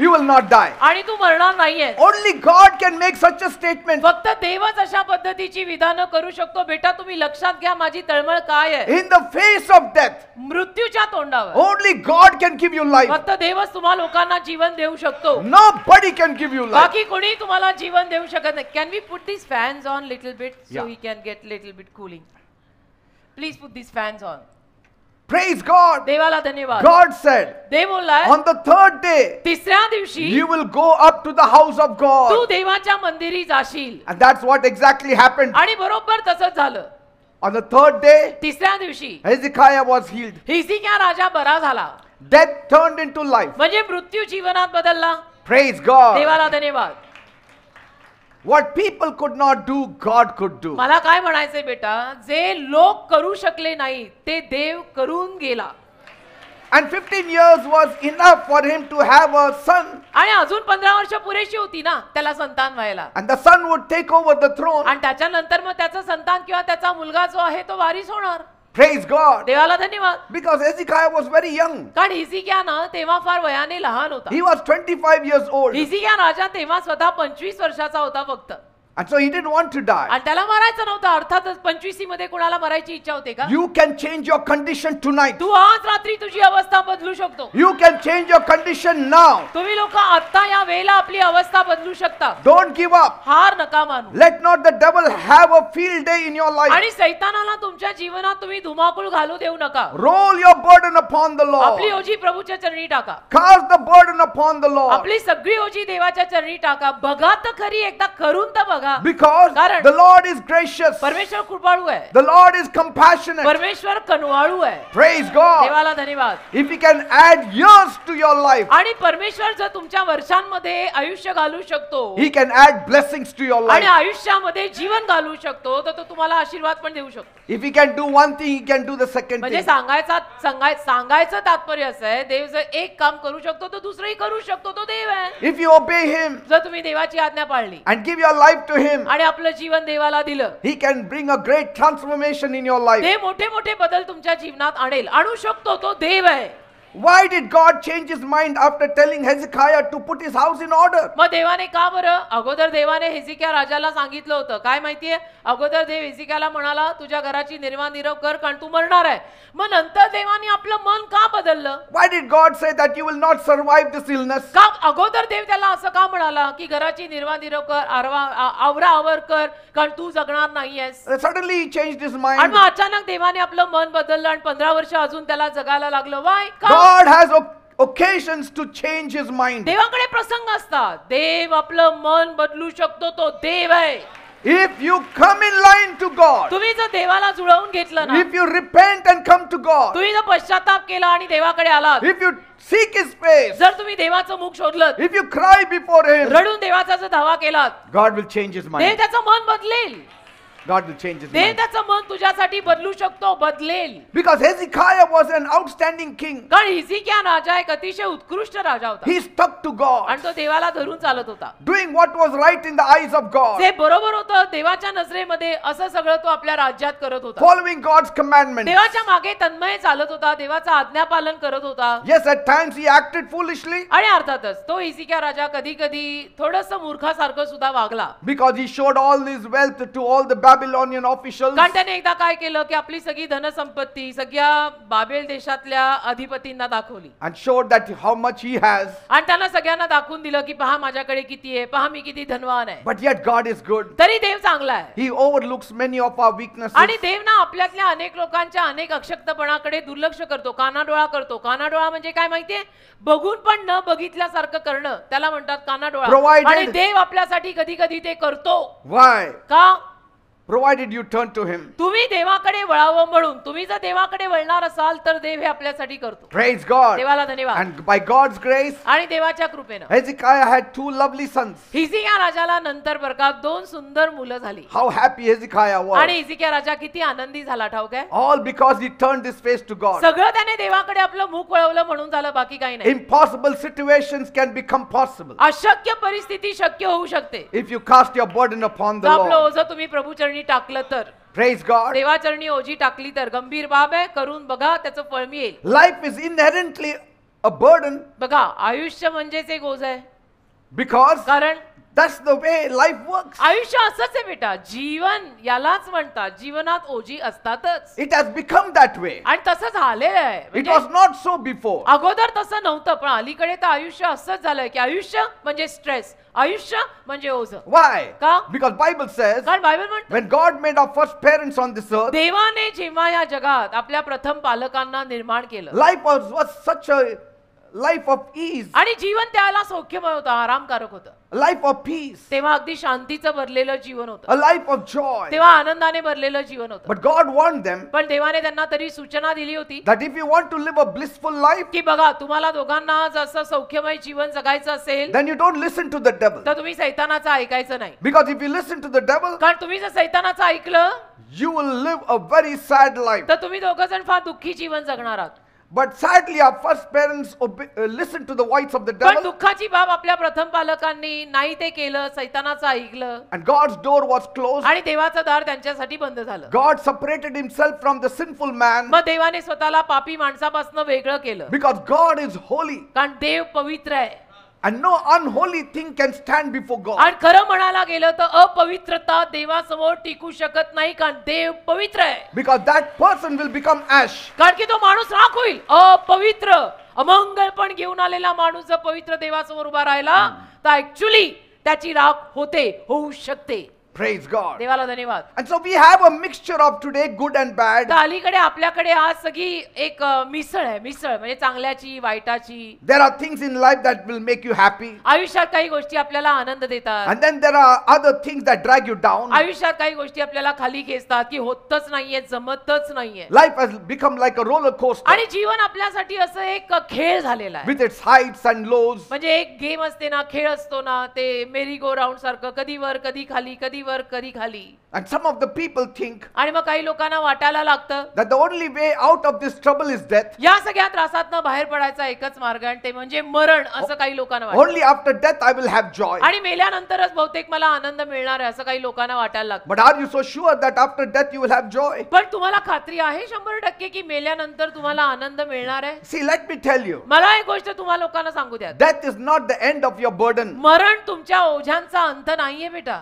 You will not die. आणि तू मरणार नाहीये. Only God can make such a statement. फक्त देवच अशा पद्धतीची विधानं करू शकतो. बेटा तुम्ही लक्षात घ्या माझी तळमळ काय आहे. In the face of death, मृत्यूच्या तोंडावर only God can give you life. फक्त देवच तुम्हा लोकांना जीवन देऊ शकतो. Nobody can give you life. बाकी कोणी तुम्हाला जीवन देऊ शकत नाही. Can we put these fans on little bit so Yeah. we can get little bit cooling? Please put these fans on. Praise God. देवाला धन्यवाद. God said, Dev बोललाय on the third day, तिसऱ्या दिवशी you will go up to the house of Tu God. देवाच्या मंदिरी जाशील. And that's what exactly happened. आणि बरोबर तसंच झालं. On the third day, तिसऱ्या दिवशी Hezekiah was healed. हिजकिया राजा बरा झाला. Death turned into life. म्हणजे मृत्यू जीवनात बदलला. Praise God. देवाला धन्यवाद. What people could not do, God could do. मला काय म्हणायचंय बेटा जे लोक करू शकले नाही ते देव करून गेला. And 15 years was enough for him to have a son. आणि अजून 15 वर्ष पुरेशी होती ना त्याला संतान व्हायला. And the son would take over the throne. आणि त्याच्यानंतर मग त्याचं संतान किंवा त्याचा मुलगा जो आहे तो वारीस होणार. Praise God. देवाला धन्यवाद. Because Hezekiah was very young. कारण हिजकिया ना तेव्हा फार वयाने लहान होता. He was 25 years old. Hezekiah राजा तेव्हा स्वतः 25 वर्षाचा होता फक्त. And so he didn't want to die. आणि त्याला मरायचं नव्हतं. अर्थातच 25 मध्ये कोणाला मरायची इच्छा होते का? You can change your condition tonight. तू आज रात्री तुझी अवस्था बदलू शकतो. You can change your condition now. तुम्ही लोक आता या वेळेला आपली अवस्था बदलू शकता. Don't give up. हार नका मानू. Let not the devil have a field day in your life. आणि सैतानाला तुमच्या जीवनात तुम्ही धुमाकूळ घालू देऊ नका. Roll your burden upon the आपली Lord. ओझी प्रभूच्या चरणी टाका. Cast the burden upon the Lord. आपली सगळी ओझी देवाच्या चरणी टाका. बघा तर खरी एकदा करून तर बघा. Because the Lord is gracious. परमेश्वर कृपाळू आहे. The Lord is compassionate. परमेश्वर कनुवाळू आहे. Praise God. देवाला धन्यवाद. If He can add years to your life, आणि परमेश्वर जर तुमच्या वर्षांमध्ये आयुष्य घालू शकतो He can add blessings to your आणि life. आयुष्यामध्ये जीवन घालू शकतो तर तो तुम्हाला आशीर्वाद पण देऊ शकतो. If He can do one thing, He can do the second म्हणजे thing. सांगायचं तात्पर्य असं आहे देव जर एक काम करू शकतो तर दुसरंही करू शकतो. तो देव आहे. If you obey Him जर तुम्ही देवाची आज्ञा पाळली and give your life to Him, आणि आपलं जीवन देवाला दिलं He can bring a great transformation in your life. ते मोठे मोठे बदल तुमच्या जीवनात आणू शकतो. तो देव आहे. Why did God change His mind after telling Hezekiah to put his house in order? मग देवाने का बरं अगोदर देवाने हिजकिया राजाला सांगितलं होतं काय माहितीये अगोदर देव हिजकियाला म्हणाला तुझ्या घराची निर्वाणनिरव कर कारण तू मरणार आहे. मग नंतर देवाने आपलं मन का बदललं? Why did God say that you will not survive this illness? का अगोदर देव त्याला असं का म्हणाला की घराची निर्वाणनिरव कर आवर कर कारण तू जगणार नाहीयेस? Suddenly He changed His आणि mind. मग अचानक देवाने आपलं मन बदललं आणि 15 वर्ष अजून त्याला जगायला लागलं. वाय का? God has occasions to change His mind. देवाकडे प्रसंग असतात. देव आपलं मन बदलू शकतो. तो देव आहे. If you come in line to God, तुम्ही जर देवाला जुळवून घेतलं ना if you repent and come to God, तुम्ही जर पश्चाताप केला आणि देवाकडे आलात if you seek His face, जर तुम्ही देवाचं मुख शोधलं if you cry before Him, रडून देवाचा जर धावा केलात God will change His Dev mind. त्याचं मन बदलेल. God will change His Dev mind. त्याचं मन तुझ्यासाठी बदलू शकतो. बदलेल. Because Hezekiah was an outstanding king. कारण हिजकिया राजा एक अतिशय उत्कृष्ट राजा होता He stuck to God, आणि तो देवाला धरून चालत होता. doing what was right in the eyes of God, जे बरोबर होतं देवाच्या नजरेमध्ये असं सगळं तो आपल्या राज्यात करत होता. following God's commandments. देवाच्या मागे तन्मय चालत होता. देवाचं आज्ञापालन करत होता. Yes, at times he acted foolishly आणि अर्थातच तो हिजकिया राजा कधी कधी थोडस मूर्खासारखं सुद्धा वागला. because he showed all his wealth to all the Babylonian officials. कारण त्याने एकदा काय केलं की आपली सगळी धनसंपत्ती सगळ्या बाबेल देशातल्या अधिपतींना दाखवली And showed that how much he has. आणि त्यांना सगळ्यांना दाखवून दिलं की पहा माझ्याकडे किती आहे. पहा मी किती धनवान आहे. But yet God is good. तरी देव चांगला आहे. He overlooks many of our weaknesses. आणि देव ना आपल्यातल्या अनेक लोकांच्या अनेक अशक्तपणाकडे दुर्लक्ष करतो. कानाडोळा करतो. कानाडोळा म्हणजे काय माहितीये बघून पण न बघितल्यासारखं करणं त्याला म्हणतात कानाडोळा. Provided. आणि देव आपल्यासाठी कधी कधी ते करतो. Why? का? provided you turn to him. तुम्ही देवाकडे वळावं म्हणून, तुम्ही जर देवाकडे वळणार असाल तर देव हे आपल्यासाठी करतो. Praise God. देवाला धन्यवाद. And by God's grace, आणि देवाच्या कृपेनं Hezekiah had 2 lovely sons. Hezekiah राजाला नंतर बरं का 2 सुंदर मुलं झाली. How happy Hezekiah was. आणि हिजकिया राजा किती आनंदी झाला ठाऊक आहे? All because he turned his face to God. सगळं त्याने देवाकडे आपलं मुख वळवलं म्हणून झालं, बाकी काही नाही. Impossible situations can become possible अशक्य परिस्थिती शक्य होऊ शकते if you cast your burden upon the आपलं Lord. ओझं तुम्ही प्रभू चरणी टाकलं तर. Praise God. देवाचरणी ओझी टाकली तर. गंभीर बाब आहे, करून बघा, त्याचं फळ मिळेल. Life is inherently a burden बघा, आयुष्य म्हणजेच एक ओझ आहे. because कारण that's the way life works. आयुष्य असंच आहे बेटा, जीवन यालाच म्हणतात. जीवनात ओझी असतातच It has become that way. आणि तसं झालेलं आहे. It म्हणजे was not so before. अगोदर तसं नव्हतं, पण अलीकडे तर आयुष्य असंच झालंय की आयुष्य म्हणजे स्ट्रेस, आयुष्य म्हणजे ओझ. Why? का? Because Bible says कारण बायबल म्हणतं when God made our first parents on this earth, देवाने जेव्हा या जगात आपल्या प्रथम पालकांना निर्माण केलं life was such a life of ease, आणि जीवन त्याला सौख्यमय होतं, आरामकारक होतं. a life of peace, तेव्हा अगदी शांतीचं भरलेलं जीवन होतं, a life of joy. तेव्हा आनंदाने भरलेलं जीवन होतं. But God warned them पण देवाने त्यांना तरी सूचना दिली होती that if you want to live a blissful life, की बघा, तुम्हाला दोघांना जसं सौख्यमय जीवन जगायचं असेल then you don't listen to the devil. तर तुम्ही सैतानाचं ऐकायचं नाही. Because if you listen to the devil, कारण तुम्ही जर सैतानाचं ऐकलं you will live a very sad life. तर तुम्ही दोघं जण फार दुःखी जीवन जगणार आहात. But sadly, our first parents listened to the voice of the पण devil, दुःखाची बाब आपल्या प्रथम पालकांनी नाही ते केलं, सैतानाचं ऐकलं and God's door was closed. आणि देवाचं दार त्यांच्यासाठी बंद झालं. God separated himself from the sinful man मग देवाने स्वतःला पापी माणसापासून वेगळं केलं. because God is holy कारण देव पवित्र आहे and no unholy thing can stand before God. आणि खरं म्हणायला गेलं तर अपवित्रता देवासमोर टिकू शकत नाही, कारण देव पवित्र आहे. Because that person will become ash. कारण की तो माणूस राख होईल. अपवित्र अमंगल पण घेऊन आलेला माणूस जर पवित्र देवासमोर उभा राहिला तर ऍक्च्युली त्याची राख होऊ शकते. Praise God. देवाला धन्यवाद. And so we have a mixture of today good and bad. तर अलीकडे आपल्याकडे आज सगळी एक मिसळ आहे. मिसळ म्हणजे चांगल्याची वाईटाची. There are things in life that will make you happy. आयुष्यात काही गोष्टी आपल्याला आनंद देतात, And then there are other things that drag you down. आयुष्यात काही गोष्टी आपल्याला खाली खेचतात की होतच नाहीये, जमतच नाहीये. Life has become like a roller coaster आणि जीवन आपल्यासाठी असं एक खेळ झालेला आहे. with its heights and lows. म्हणजे एक गेम असते ना, खेळ असतो ना, ते मेरी गो राऊंड सारखं, कधी वर कधी खाली, कधी वर कधी खाली. And some of the people think आणि मग काही लोकांना वाटायला लागतं that the only way out of this trouble is death. या सगळ्या त्रासातनं बाहेर पडायचा एकच मार्ग आणि ते म्हणजे मरण, असं काही लोकांना वाटतं. Only after death I will have joy. आणि मेल्यानंतरच बहुतेक मला आनंद मिळणार आहे, असं काही लोकांना वाटायला लागतं. But are you so sure that after death you will have joy? पण तुम्हाला खात्री आहे 100% की मेल्यानंतर तुम्हाला आनंद मिळणार आहे? See, let me tell you, मला एक गोष्ट तुम्हा लोकांना सांगू द्या, death is not the end of your burden. मरण तुमच्या ओझ्यांचा अंत नाहीये बेटा.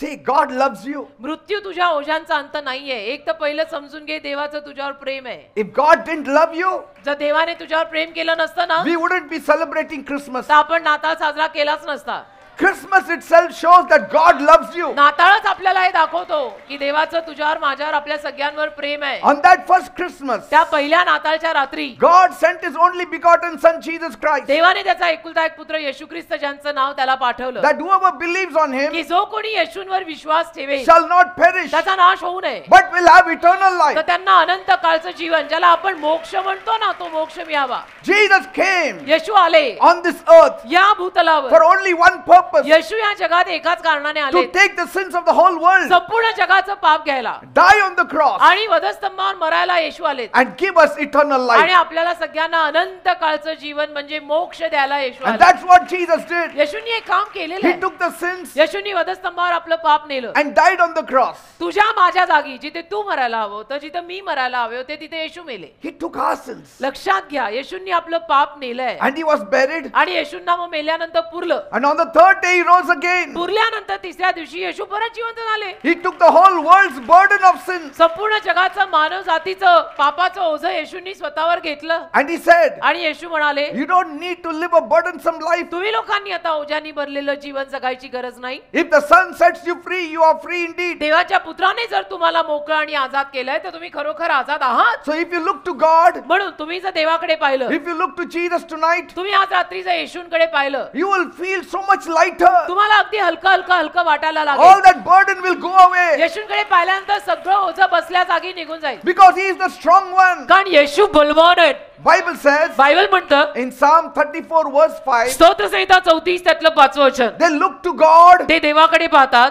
See, God loves you. मृत्यू तुझ्या ओझ्यांचा अंत नाहीये. एक तर पहिलं समजून घे, देवाचं तुझ्यावर प्रेम आहे. If God didn't love you, जर देवाने तुझ्यावर प्रेम केलं नसतं ना, we wouldn't be celebrating Christmas. तर आपण नाताळ साजरा केलाच नसता. Christmas itself shows that God loves you. नाताळच आपल्याला हे दाखवतो की देवाचं तुझ्यावर, माझ्यावर, आपल्या सगळ्यांवर प्रेम आहे. On that first Christmas, त्या पहिल्या नाताळच्या रात्री God sent His only begotten Son, Jesus Christ, देवाने त्याचा एकुलता एक पुत्र येशू ख्रिस्त, ज्यांचं नाव त्याला पाठवलं, that whoever believes on Him की जो कोणी येशूंवर विश्वास ठेवेल shall not perish, त्याचा नाश होऊ नये, but will have eternal तर life. त्यांना अनंत काळचं जीवन, ज्याला आपण मोक्ष म्हणतो ना, तो मोक्ष मिळावा. Jesus came येशू आले on this earth या for भूतलावर. only one purpose, येशू या जगात एकाच कारणाने आले, to take the sins of the whole world, संपूर्ण जगाचं पाप घ्यायला. die on the cross, आणि वधस्तंभावर मरायला येशू आले and give us eternal आणि life. आपल्याला सगळ्यांना अनंत काळचं जीवन म्हणजे मोक्ष द्यायला येशू And आले. that's what Jesus did. येशूंनी एक काम केलेलं He आहे. took the sins येशूंनी वधस्तंभावर आपलं पाप नेलं and died on the cross. तुझ्या माझ्या जागी, जिथे तू मरायला हवं होतं, जिथे मी मरायला हवे होते, तिथे येशू मेले. He took our sins लक्षात घ्या, येशूंनी आपलं पाप नेलंय and He was buried. आणि येशूंना मग मेल्यानंतर पुरलं. And on the third day He rose again. पुरल्यानंतर तिसऱ्या दिवशी येशू परत जिवंत झाले. He took the whole world's burden of sin. संपूर्ण जगाचं मानव जातीचं पापाचं ओझं येशूंनी स्वतःवर घेतलं And He said, आणि येशू म्हणाले, you don't need to live a burdensome life. तुम्ही लोकांनी आता ओझ्यांनी भरलेलं जीवन जगायची गरज नाही. If the Son sets you free, you are free indeed. देवाच्या पुत्राने जर तुम्हाला मोकळं आणि आजाद केलंय तर तुम्ही खरोखर आजाद आहात. So if you look to God, म्हणून तुम्ही जर देवाकडे पाहिलं, if you look to Jesus tonight, तुम्ही आज रात्री जर येशूंकडे पाहिलं, you will feel so much lighter. तुम्हाला अगदी हलका हलका हलका वाटायला All लागेल. that burden will go away. येशूकडे पाहिल्यानंतर सगळं ओझं बसल्या जागी निघून जाईल. Because he is the strong one. कारण येशू बलवान आहेत. Bible says बायबल म्हणतं in Psalm 34 verse 5, स्तोत्र संहिता 34 त्यातलं 5वं वचन. they look to God ते देवाकडे पाहतात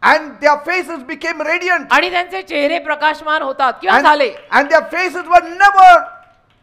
and their faces became radiant. आणि त्यांचे चेहरे प्रकाशमान होतात किंवा झाले And their faces were never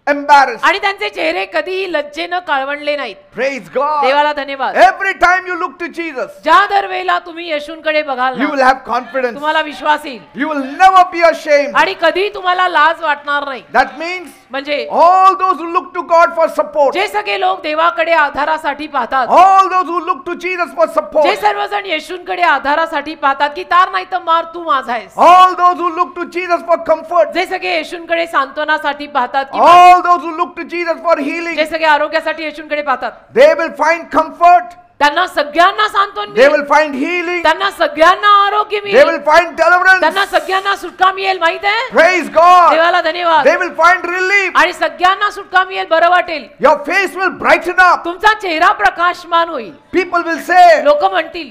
embarrassed. आणि त्यांचे चेहरे कधीही लज्जेनं काळवंडले नाहीत. Praise God. देवाला धन्यवाद. Every time you look to Jesus, ज्या दरवेळेला तुम्ही येशूंकडे बघाल you ना, will have confidence. तुम्हाला विश्वास येईल You will never be ashamed. आणि कधी तुम्हाला लाज वाटणार नाही. That means म्हणजे all those who look to God for support, जे सगळे लोक देवाकडे आधारासाठी पाहतात, all those who look to Jesus for जे support, सर्वजण येशूंकडे आधारासाठी पाहतात की तार नाही तर मार तू माझा आहेस, all those who look to Jesus for comfort, जे सगळे येशूंकडे सांत्वनासाठी पाहतात की all those who look to Jesus for healing, जे सगळे आरोग्यासाठी येशूंकडे पाहतात, they will find comfort, त्यांना सगळ्यांना सांत्वन they मिळेल, will find healing, त्यांना सगळ्यांना आरोग्य they मिळेल, will find deliverance. त्यांना सगळ्यांना सुटका मिळेल. माहित आहे, Praise God. देवाला धन्यवाद. They will find relief. आणि सगळ्यांना सुटका मिळेल, बरं वाटेल, Your face will brighten up. तुमचा चेहरा प्रकाशमान होईल. People will say, लोक म्हणतील,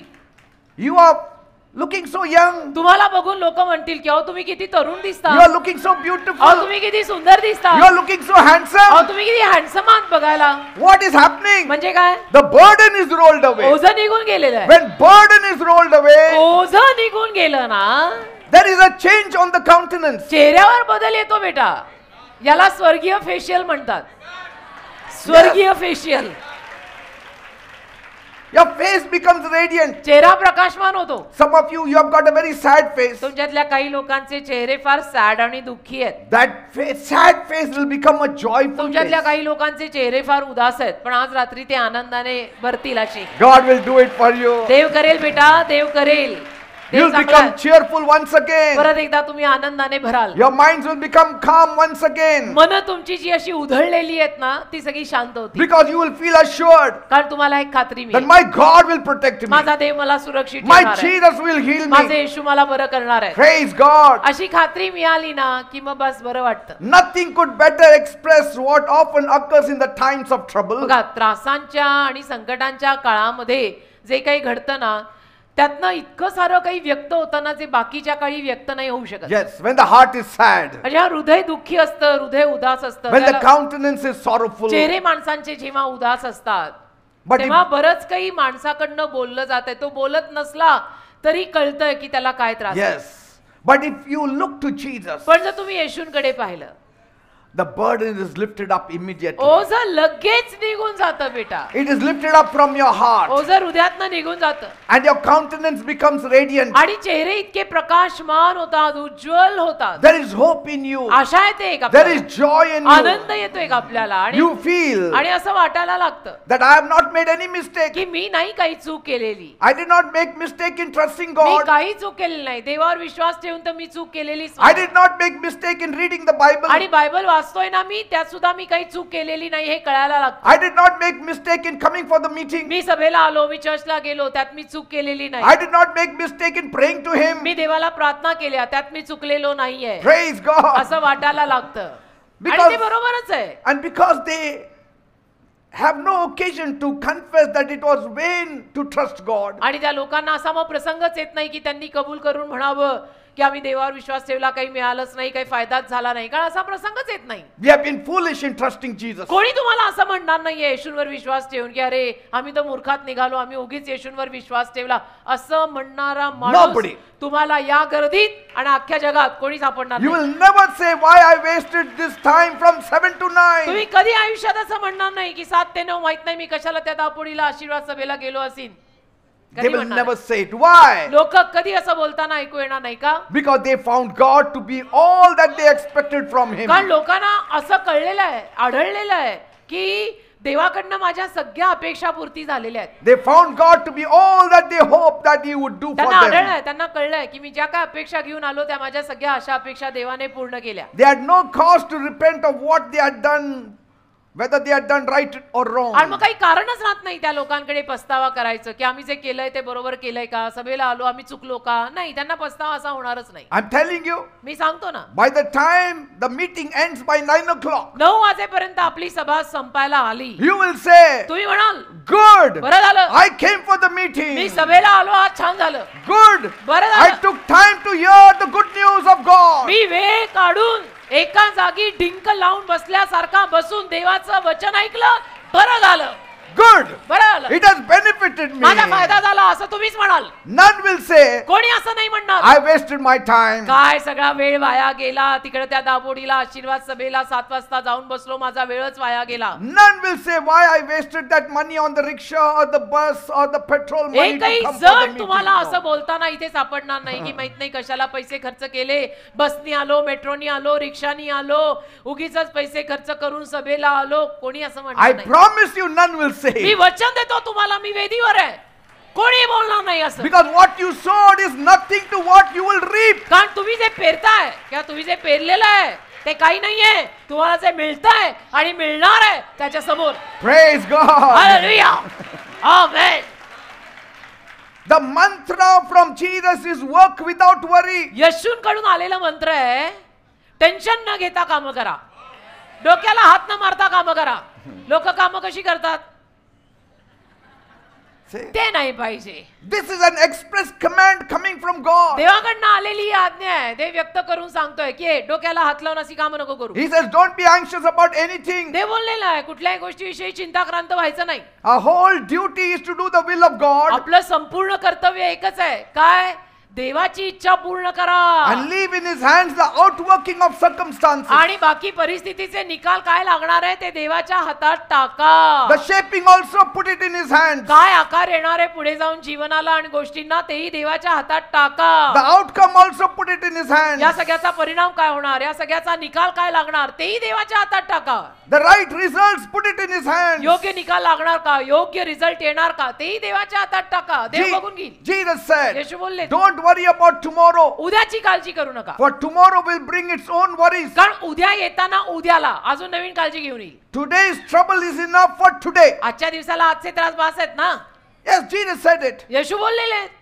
you are looking so young. तुम्हाला बघून लोक म्हणतील की अहो तुम्ही किती तरुण दिसता, You are looking so अहो beautiful. तुम्ही किती सुंदर दिसता, You are looking so अहो handsome. तुम्ही किती हँडसम आहात बघायला. What is happening? म्हणजे काय, The burden is rolled away. ओझं निघून गेलेलं आहे. When burden is rolled away, ओझं निघून गेलं ना, there is a change on the countenance. चेहऱ्यावर बदल येतो बेटा. याला स्वर्गीय फेशियल म्हणतात. स्वर्गीय facial. Your face becomes radiant. चेहरा प्रकाशमान होतो. Some of you have got a very sad face. तुमच्यातल्या काही लोकांचे चेहरे फार सॅड आणि दुःखी आहेत. That face, sad face will become a joyful तुमच्यातल्या face. काही लोकांचे चेहरे फार उदास आहेत, पण आज रात्री ते आनंदाने भरतील अशी. God will do it for you. देव करेल बेटा, देव करेल. देव You'll चांगला become आहे. cheerful once again. परत एकदा तुम्ही आनंदाने भराल. Your minds will become calm once again. मन तुमची जी अशी उधळलेली आहेत ना, ती सगळी शांत होती. Because you will feel assured कारण तुम्हाला एक खात्री that मिळेल, my God will protect me. माझा देव मला सुरक्षित My ठेवणार आहे. Jesus will heal माझे me. येशू मला बरं करणार आहे. Praise God. अशी खात्री मिळाली ना की मग बस बरं वाटतं. Nothing could better express what often occurs in the times of trouble. बघा, त्रासांच्या आणि संकटांच्या काळामध्ये जे काही घडतं ना, त्यातनं इतकं सारं काही व्यक्त होतं ना, जे बाकीच्या काळी व्यक्त नाही होऊ शकत. Yes, when the heart is sad, म्हणजे हा हृदय दुःखी असतं, हृदय उदास असतं, when the त्याला countenance is sorrowful, चेहरे माणसांचे जेव्हा उदास असतात, but तेव्हा if, बरंच काही माणसाकडनं बोललं जातंय. तो बोलत नसला तरी कळतंय की त्याला काय त्रास आहे. yes, but if you look to Jesus, पण जर तुम्ही येशूंकडे पाहिलं, the burden is lifted up immediately. ओझं लगेच निघून जातं बेटा. It is lifted up from your heart, ओझं हृदयातनं निघून जातं and your countenance becomes radiant. आणि चेहरे इतके प्रकाशमान होतात, उज्ज्वल होतात. There is hope in you. आशा येते एक There आपल्याला, is joy in Anand you. येतो एक आपल्याला, आणि You feel आणि असं वाटायला लागतं that I have not made any mistake. की मी नाही काही चूक केलेली, I did not make mistake in trusting me God. काही चूक केलेली नाही. देवावर विश्वास ठेवून तर मी चूक केलेलीच I नाही. did not make mistake in reading the Bible. आणि बायबल वाचतोय ना मी, त्यात सुद्धा मी काही चूक केलेली नाही हे कळायला लागतं. I did not make mistake in coming for the meeting. मी सभेला आलो, मी चर्चला गेलो, त्यात मी चूक केलेली I नाही. did not make mistake in praying to Him. मी देवाला प्रार्थना केल्या, त्यात मी चुकलेलो नाहीये, Praise God. असं वाटायला लागतं. आणि Because- ते बरोबरच आहे. And because they have no occasion to confess that it was vain to trust God. आणि त्या लोकांना असा मग प्रसंगच येत नाही की त्यांनी कबूल करून म्हणावं की आम्ही देवावर विश्वास ठेवला, काही मिळालंच नाही, काही फायदाच झाला नाही. कारण असा प्रसंगच येत नाही. We have been foolish in trusting Jesus. कोणी तुम्हाला असं म्हणणार नाहीये येशूंवर विश्वास ठेवून की अरे आम्ही तर मूर्खात निघालो, आम्ही उगीच येशूंवर विश्वास ठेवला, असं म्हणणारा माणूस Nobody. तुम्हाला या गर्दीत आणि अख्ख्या जगात कोणी सापडणार You नाही. will never say why I wasted this time from 7 to 9. तुम्ही कधी आयुष्यात असं म्हणणार नाही की 7 ते 9 माहित नाही मी कशाला त्या दापोडीला आशीर्वाद सभेला गेलो असीन. They will never say it. Why? लोक कधी असं बोलताना ऐकू येणार नाही का? Because they found God to be all that they expected from Him. कारण लोकांना असं कळलेलं आहे, आढळलेलं आहे की देवाकडनं माझ्या सगळ्या अपेक्षा पूर्ती झालेल्या आहेत. They found God to be all that they hoped that He would do for त्यांना आढळलंय, them. त्यांना कळलंय की मी ज्या काय अपेक्षा घेऊन आलो त्या माझ्या सगळ्या आशा अपेक्षा देवाने पूर्ण केल्या. They had no cause to repent of what they had done whether they had done right or wrong. आणि मग काही कारणच राहत नाही त्या लोकांकडे पस्तावा करायचं की आम्ही जे केलंय ते बरोबर केलंय का, सभेला आलो आम्ही चुकलो का. नाही, त्यांना पस्तावा असा होणारच नाही. I'm telling you, मी सांगतो ना, by the time the meeting ends by 9 o'clock, 9 वाजेपर्यंत आपली सभा संपायला आली, you will say, तुम्ही म्हणाल good, बरं झालं, I came for the meeting. मी सभेला आलो, आज छान झालं. Good, बरं I झालं, took time to hear the good news of God. मी वेळ काढून एका जागी डिंक लावून बसल्यासारखा बसून देवाचं वचन ऐकलं. बरं झालं, Good, बरं झालं, it has benefited me. माझा फायदा झाला असं तुम्हीच म्हणाल. None will say, कोणी असं नाही म्हणणार, I wasted my time. काय सगळा वेळ वाया गेला, तिकडे त्या दापोडीला आशीर्वाद सभेला 7 वाजता जाऊन बसलो, माझा वेळच वाया गेला. None will say, why I wasted that money on the rickshaw or the bus or the petrol money to एकही come for the जण meeting. तुम्हाला असं No. बोलताना इथे सापडणार नाही की माहित नाही कशाला पैसे खर्च केले, बसनी आलो, मेट्रोनी आलो, रिक्षानी आलो, उगीच पैसे खर्च करून सभेला आलो. कोणी असं I म्हणणार नाही. promise you, none will me say. वचन देतो तुम्हाला, मी वेदीवर आहे, कोणी बोलणार नाही असं. Because what you sowed is nothing to what you will reap. कारण तुम्ही जे पेरताय किंवा तुम्ही जे पेरलेलं आहे ते काही नाहीये, तुम्हाला जे मिळतंय आणि मिळणार आहे त्याच्या समोर. Praise God. Hallelujah, amen. The mantra from Jesus is work without worry. येशूंकडून आलेला मंत्र आहे, टेन्शन न घेता काम करा, डोक्याला हात न मारता काम करा. लोक काम कशी करतात See? ते नाही पाहिजे. This is an express command coming from God. देवाकडनं आलेली ही आज्ञा आहे. देव व्यक्त करून सांगतोय की डोक्याला हात लावून अशी काम नको करू. He says, don't be anxious about anything. देव बोललेलं आहे कुठल्याही गोष्टीविषयी चिंताक्रांत व्हायचं नाही. Our whole duty is to do the will of God आपलं संपूर्ण कर्तव्य एकच आहे, काय, देवाची इच्छा पूर्ण करा and leave in His hands the outworking of circumstances. आणि बाकी परिस्थितीचे निकाल काय लागणार आहे ते देवाच्या हातात टाका. The shaping also put it in His hands. काय आकार येणार आहे पुढे जाऊन जीवनाला आणि गोष्टींना तेही देवाच्या हातात The टाका. outcome also put it in His hands. या सगळ्याचा परिणाम काय होणार, या सगळ्याचा निकाल काय लागणार तेही देवाच्या हातात टाका. The right results put it in His hands. योग्य निकाल लागणार का, योग्य रिझल्ट येणार का तेही देवाच्या हातात टाका. देव बघून घेईल. Jesus said, येशू बोलले don't worry about tomorrow, उद्याची काळजी करू नका, for tomorrow will bring its own worries. कारण उद्या येताना उद्याला अजून नवीन काळजी घेऊन येईल. Today's trouble is enough for today. आजच्या दिवसाला आजचे त्रास बास आहेत ना. Yes, Jesus said it. येशू बोललेले आहेत.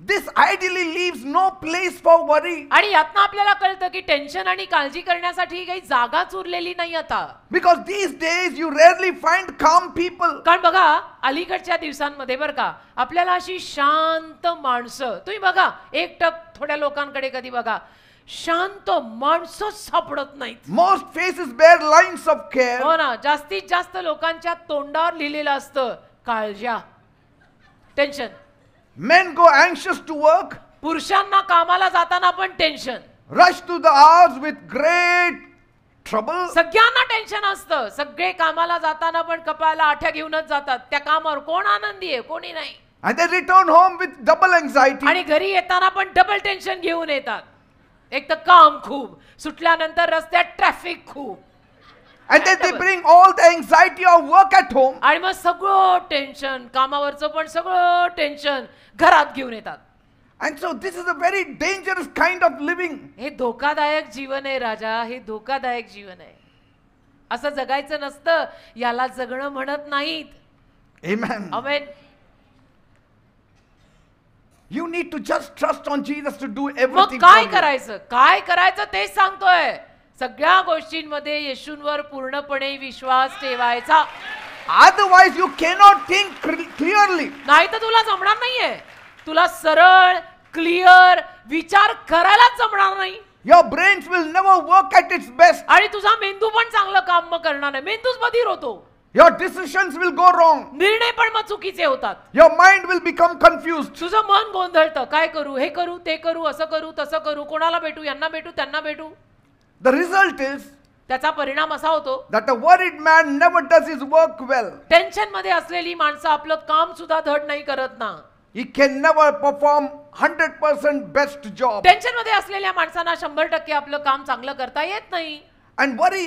This ideally leaves no place for worry. आणि यातनं आपल्याला कळतं की टेन्शन आणि काळजी करण्यासाठी काही जागाच उरलेली नाही आता. Because these days you rarely find calm people. कारण बघा अलीकडच्या दिवसांमध्ये बरं का आपल्याला अशी शांत माणसं, तुम्ही बघा एकटक थोड्या लोकांकडे कधी बघा, शांत माणसं सापडत नाहीत. Most faces bear lines of care. हो ना, जास्तीत जास्त लोकांच्या तोंडावर लिहिलेलं असतं काळज्या, tension. Men go anxious to work, पुरुषांना कामाला जाताना पण tension, rush to the hours with great trouble. सगळ्यांना टेन्शन असतं. सगळे कामाला जाताना पण कपाळाला आठ्या घेऊनच जातात. त्या कामावर कोण आनंदी आहे, कोणी नाही. And they return home with double anxiety. आणि घरी येताना पण डबल टेन्शन घेऊन येतात. एक तर काम खूप, सुटल्यानंतर रस्त्यात ट्रॅफिक खूप, And then they bring all the anxiety of work at home. आणि मग सगळं टेन्शन, कामावरचं पण सगळं टेन्शन घरात घेऊन येतात. And so this is a very dangerous kind of living. हे धोकादायक जीवन आहे राजा, हे धोकादायक जीवन आहे. असं जगायचं नसतं, याला जगणं म्हणत नाहीत. Amen. Amen. You need to just trust on Jesus to do मग everything काय for you. करायचं, काय करायचं तेच सांगतोय. सगळ्या गोष्टींमध्ये येशूंवर पूर्णपणे विश्वास ठेवायचा. Otherwise you cannot think clearly. नाही तर तुला जमणार नाहीये. तुला सरळ क्लिअर विचार करायलाच जमणार नाही. Your brains will never work at its best. आणि तुझा मेंदू पण चांगलं काम मग करणार नाही. मेंदूच बधीर होतो. Your decisions will go wrong. निर्णय पण मग चुकीचे होतात. Your mind will become confused. तुझं मन गोंधळतं. काय करू, हे करू, ते करू, असं करू, तसं करू, कोणाला भेटू, यांना भेटू, त्यांना भेटू. The result is त्याचा परिणाम असा होतो that a worried man never does his work well. Tension मध्ये असलेली माणसं आपलं काम सुद्धा धड नाही करत ना. He can never perform 100% best job. Tension मध्ये असलेल्या माणसांना 100% आपलं काम चांगलं करता येत नाही. And worry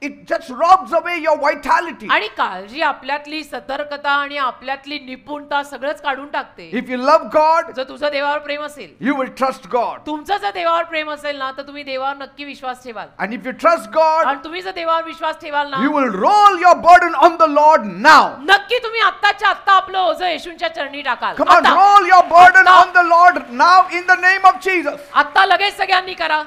it just robs away your vitality. आणि काळजी आपल्यातली सतर्कता आणि आपल्यातली निपुणता सगळंच काढून टाकते. If you love God, जर तुझं देवावर प्रेम असेल, you will trust God. तुमचं जर देवावर प्रेम असेल ना तर तुम्ही देवावर नक्की विश्वास ठेवाल. And if you trust God, आणि तुम्ही जर देवावर विश्वास ठेवाल ना, you will roll your burden on the Lord now. नक्की तुम्ही आत्ताच्या आत्ता आपलं ओझं येशूच्या चरणी टाकाल. Come on, आता. roll your burden आता. on the Lord now in the name of Jesus. आत्ता लगेच सगळ्यांनी करा.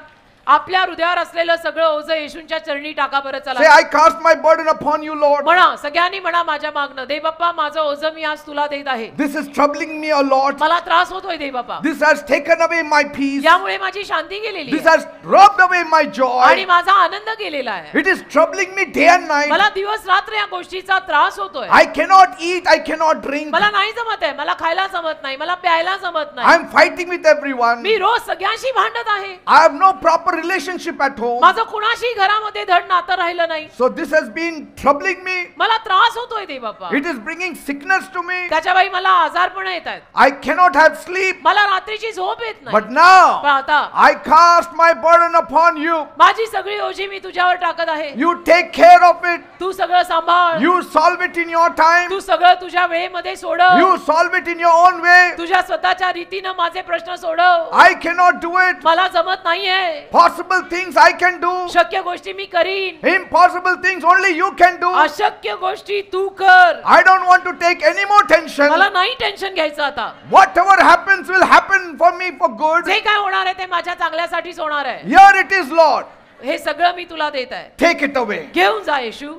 आपल्या हृदयावर असलेलं सगळं ओझं येशूच्या चरणी टाका बरं. Say, चला I cast my burden upon you, Lord. म्हणा, सगळ्यांनी म्हणा माझ्या मागणं, दे बाप्पा माझं ओझं मी आज तुला देत आहे. This is troubling me, O Lord. मला त्रास होतोय दे बाप्पा. This has taken away my peace. यामुळे माझी शांती गेलेली This आहे has robbed away my आणि joy. माझा आनंद गेलेला आहे. It is troubling me day and night. मला दिवस रात्र या गोष्टीचा त्रास होतोय. I cannot eat, I cannot drink. मला नाही जमत आहे, मला खायला जमत नाही, मला प्यायला जमत I नाही. am fighting with everyone. मी रोज सगळ्यांशी भांडत आहे. I have no proper relationship at home. माझं कुणाशी घरामध्ये धड नातं राहिलं नाही. So this has been troubling me. मला त्रास होतोय दे बाप्पा. It is bringing sickness to me. त्याच्या बाई मला आजारपण येत आहेत. I cannot have sleep. मला रात्रीची झोप येत नाही. But now पण आता I cast my burden upon you. माझी सगळी ओझी मी तुझ्यावर टाकत आहे. You take care of it. तू सगळं सांभाळ. You solve it in your time. तू सगळं तुझ्या वेळेमध्ये सोडव. You solve it in your own way. तुझ्या स्वतःच्या रीतीनं माझे प्रश्न सोडव. I cannot do it. मला जमत नाहीये. Possible things I can do. शक्य गोष्टी मी करीन. Impossible things only you can do. अशक्य गोष्टी तू कर. I don't want to take any more tension. मला नाही टेन्शन घ्यायचं आता. Whatever happens will happen for me for good. जे काय होणार आहे ते माझ्या चांगल्यासाठीच होणार आहे. Here it is, Lord. हे सगळं मी तुला देत आहे. Take it away. घेऊन जा येशू.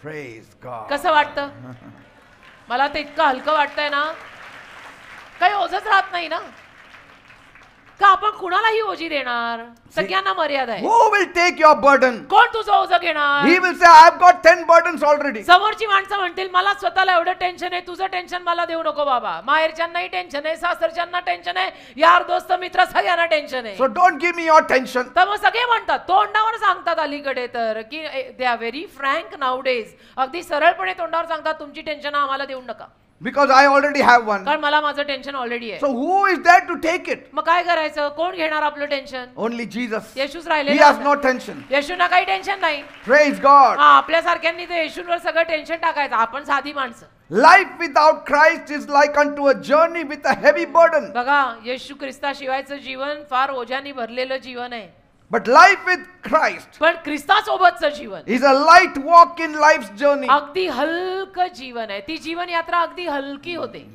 Praise God. कसं वाटतं? मला ते इतकं हलकं वाटतंय ना, काही ओझच राहत नाही ना. का आपण कुणालाही ओझी देणार? सगळ्यांना मर्यादा आहे. Who will take your burden? कोण तुझं ओझं घेणार? He will say, I have got 10 burdens already. समोरची माणसं म्हणतील मला स्वतःला एवढं टेन्शन आहे, तुझं टेन्शन मला देऊ नको बाबा. माहेरच्यांनाही टेन्शन आहे, सासरच्यांना टेन्शन आहे, यार दोस्त मित्र सगळ्यांना टेन्शन आहे. So don't give me your tension. तर मग सगळे म्हणतात, तोंडावर सांगतात अलीकडे तर की they are very frank nowadays. अगदी सरळपणे तोंडावर सांगतात तुमची टेन्शन आम्हाला देऊ नका. Because I already have one. कारण मला माझं टेन्शन ऑलरेडी आहे. So who is there to take it? मग काय करायचं? कोण घेणार आपलं टेन्शन? Only Jesus. येशूच He राहिले. has no tension. येशूना काही टेन्शन नाही. Praise God. हा, आपल्यासारख्यांनी ते येशूवर सगळं टेन्शन टाकायचं. आपण साधी माणसं. Life without Christ is like unto a journey with a heavy burden. बघा, येशू ख्रिस्ताशिवायचं जीवन फार ओझ्याने भरलेलं जीवन आहे. But life with Christ पण ख्रिस्तासोबतचं जीवन is a light walk in life's journey. अगदी हलकं जीवन आहे. ती जीवन यात्रा अगदी हलकी होते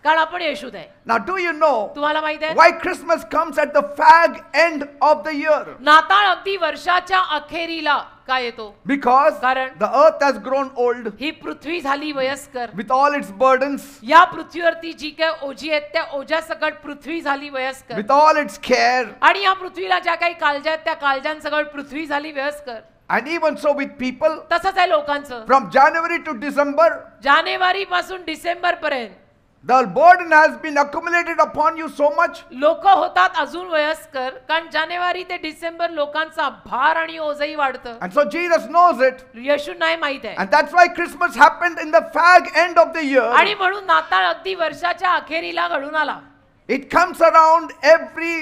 कारण आपण येशूत आहे. Now do you know तुम्हाला माहित आहे why Christmas comes at the fag end of the year? नाताळ अगदी वर्षाच्या अखेरीला काय येतो? Because कारण the earth has grown old ही पृथ्वी झाली वयस्कर. with all its burdens, या पृथ्वीवरती जी काय ओझी आहेत त्या ओझ्यासकट पृथ्वी झाली वयस्कर. with all its care. आणि या पृथ्वीला ज्या काही काळजा आहेत त्या काळजांसकट पृथ्वी झाली वयस्कर. And even so with people, तसंच आहे लोकांचं. from January to December, जानेवारी पासून डिसेंबर पर्यंत the burden has been accumulated upon you so much. लोक होतात अजून वयस्कर कारण जानेवारी ते डिसेंबर लोकांचा भार आणि ओझही वाढतं. And so Jesus knows it. येशू नाही माहित आहे. And that's why Christmas happened in the fag end of the year. आणि म्हणून नाताळ अगदी वर्षाच्या अखेरीला घडून आला. It comes around every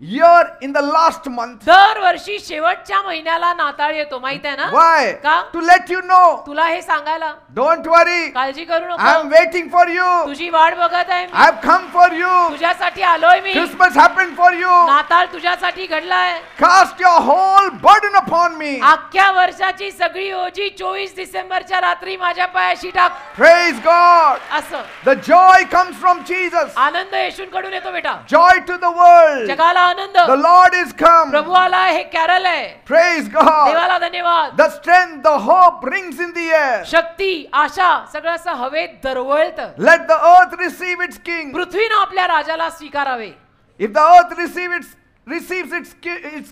year in the last month. दरवर्षी शेवटच्या महिन्याला नाताळ येतो. माहित आहे ना? Why? का? To let you know. तुला हे सांगायला. Don't worry. काळजी करू I नको. am waiting for you. तुझी वाट बघत आहे I me. have come for you. तुझ्यासाठी आलोय मी. Christmas happened for you. नाताळ तुझ्यासाठी घडलाय. Cast your whole burden upon me. अख्ख्या वर्षाची सगळी ओझी 24 डिसेंबरच्या रात्री माझ्या पायाशी टाक. Praise God. असं The joy comes from Jesus. आनंद येशूंकडून येतो बेटा. Joy to the world. जगाला आनंद. The Lord is come. प्रभू आला. हे कॅरल आहे. Praise God. देवाला धन्यवाद. The strength, the hope rings in the air. शक्ती, आशा सगळं असं हवेत दरवळतं. Let the earth receive its king. पृथ्वीनं आपल्या राजाला स्वीकारावे. If the earth receives its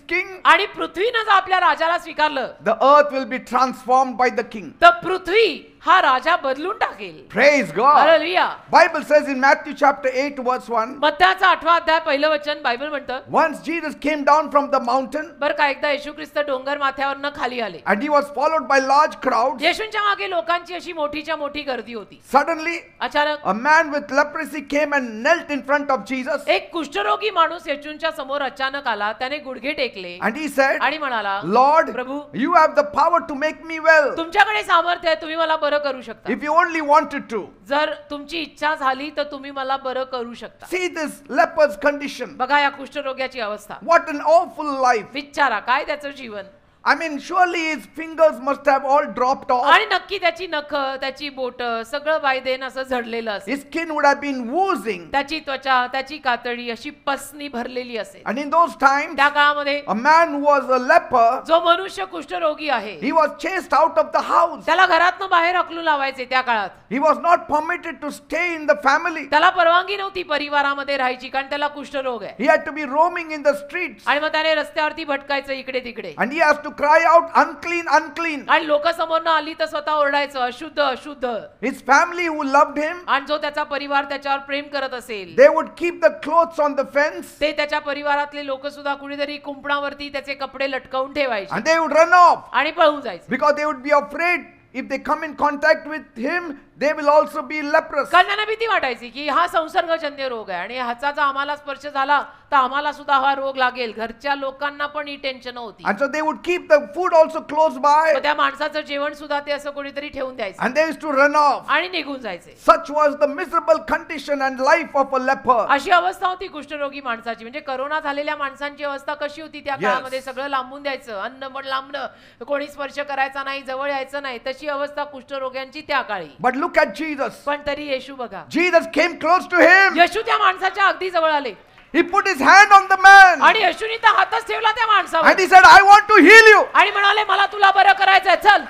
king, आणि पृथ्वीनं जर आपल्या राजाला स्वीकारलं the earth will be transformed by the king. तर पृथ्वी हा राजा बदलून टाकेल. Praise God. Hallelujah. Bible says in Matthew chapter 8 verse 1, मत्थ्याचा 8वा अध्याय पहिलं वचन बायबल म्हणतं, once Jesus came down from the mountain बरं का एकदा येशू ख्रिस्त डोंगर माथ्यावरनं खाली आले. and he was followed by large crowds. येशूंच्या मागे लोकांची अशी मोठीच्या मोठी गर्दी होती. Suddenly अचानक a man with leprosy came and knelt in front of Jesus एक कुष्ठरोगी माणूस येशूंच्या समोर अचानक आला. त्याने गुडघे टेकले and he said, आणि म्हणाला, Lord, Prabhu, you have the power to make me well तुमच्याकडे सामर्थ्य आहे, तुम्ही मला बरं करू शकता. if you only wanted to. जर तुमची इच्छा झाली तर तुम्ही मला बरं करू शकता. See this leper's condition. बघा या कुष्ठरोग्याची अवस्था. What an awful life. विचारा काय त्याचं जीवन. I mean, surely his fingers must have all dropped off. आणि नक्की त्याची नख, त्याची बोट सगळं बायदेन असं झडलेलं असेल. His skin would have been oozing. त्याची त्वचा, त्याची कातडी अशी पसनी भरलेली असेल. And in those times, त्या काळामध्ये a man who was a leper, जो मनुष्य कुष्ठरोगी आहे he was chased out of the house. त्याला घरातनं बाहेर हकलून लावायचे त्या काळात. He was not permitted to stay in the family. त्याला परवानगी नव्हती परिवारामध्ये राहायची कारण त्याला कुष्ठरोग आहे. He had to be roaming in the streets. आणि मग त्याने रस्त्यावरती भटकायचं इकडे तिकडे. And he has to cry out, unclean, unclean. आणि लोक समोरनं आली तर स्वतः ओरडायचं, अशुद्ध अशुद्ध. His family who loved him, आणि जो त्याचा परिवार त्याच्यावर प्रेम करत असेल, they would keep the clothes on the fence ते त्याच्या परिवारातले लोक सुद्धा कुणीतरी कुंपणावरती त्याचे कपडे लटकावून ठेवायचे and they would run off आणि पळून जायचे. because they would be afraid if they come in contact with him, they will also be leprous. कारण त्यांना भीती वाटायची की हा संसर्गजन्य रोग आहे आणि ह्याचा जर आम्हाला स्पर्श झाला तर आम्हाला सुद्धा हा रोग लागेल. घरच्या लोकांना पण ही टेन्शन होती. And so they would keep the food also close by त्या माणसाचं जेवण सुद्धा ते असं कोणीतरी ठेवून द्यायचं and they used to run off. आणि निघून जायचे. Such was the miserable condition and life of a leper. अशी अवस्था होती कुष्ठरोगी माणसाची. म्हणजे करोना झालेल्या माणसांची अवस्था कशी होती त्या काळामध्ये. सगळं लांबून द्यायचं, अन्न पण लांबणं, कोणी स्पर्श करायचा नाही, जवळ यायचं नाही. तशी अवस्था कुष्ठरोग्यांची त्या काळी. But look at Jesus. पण तरी येशू बघा, Jesus came close to him. येशू त्या माणसाच्या अगदी जवळ आले He put his hand on the man आणि येशूने त्या हातच ठेवला त्या माणसावर and he said, I want to heal you. आणि म्हणाले, मला तुला बरं करायचंय, चल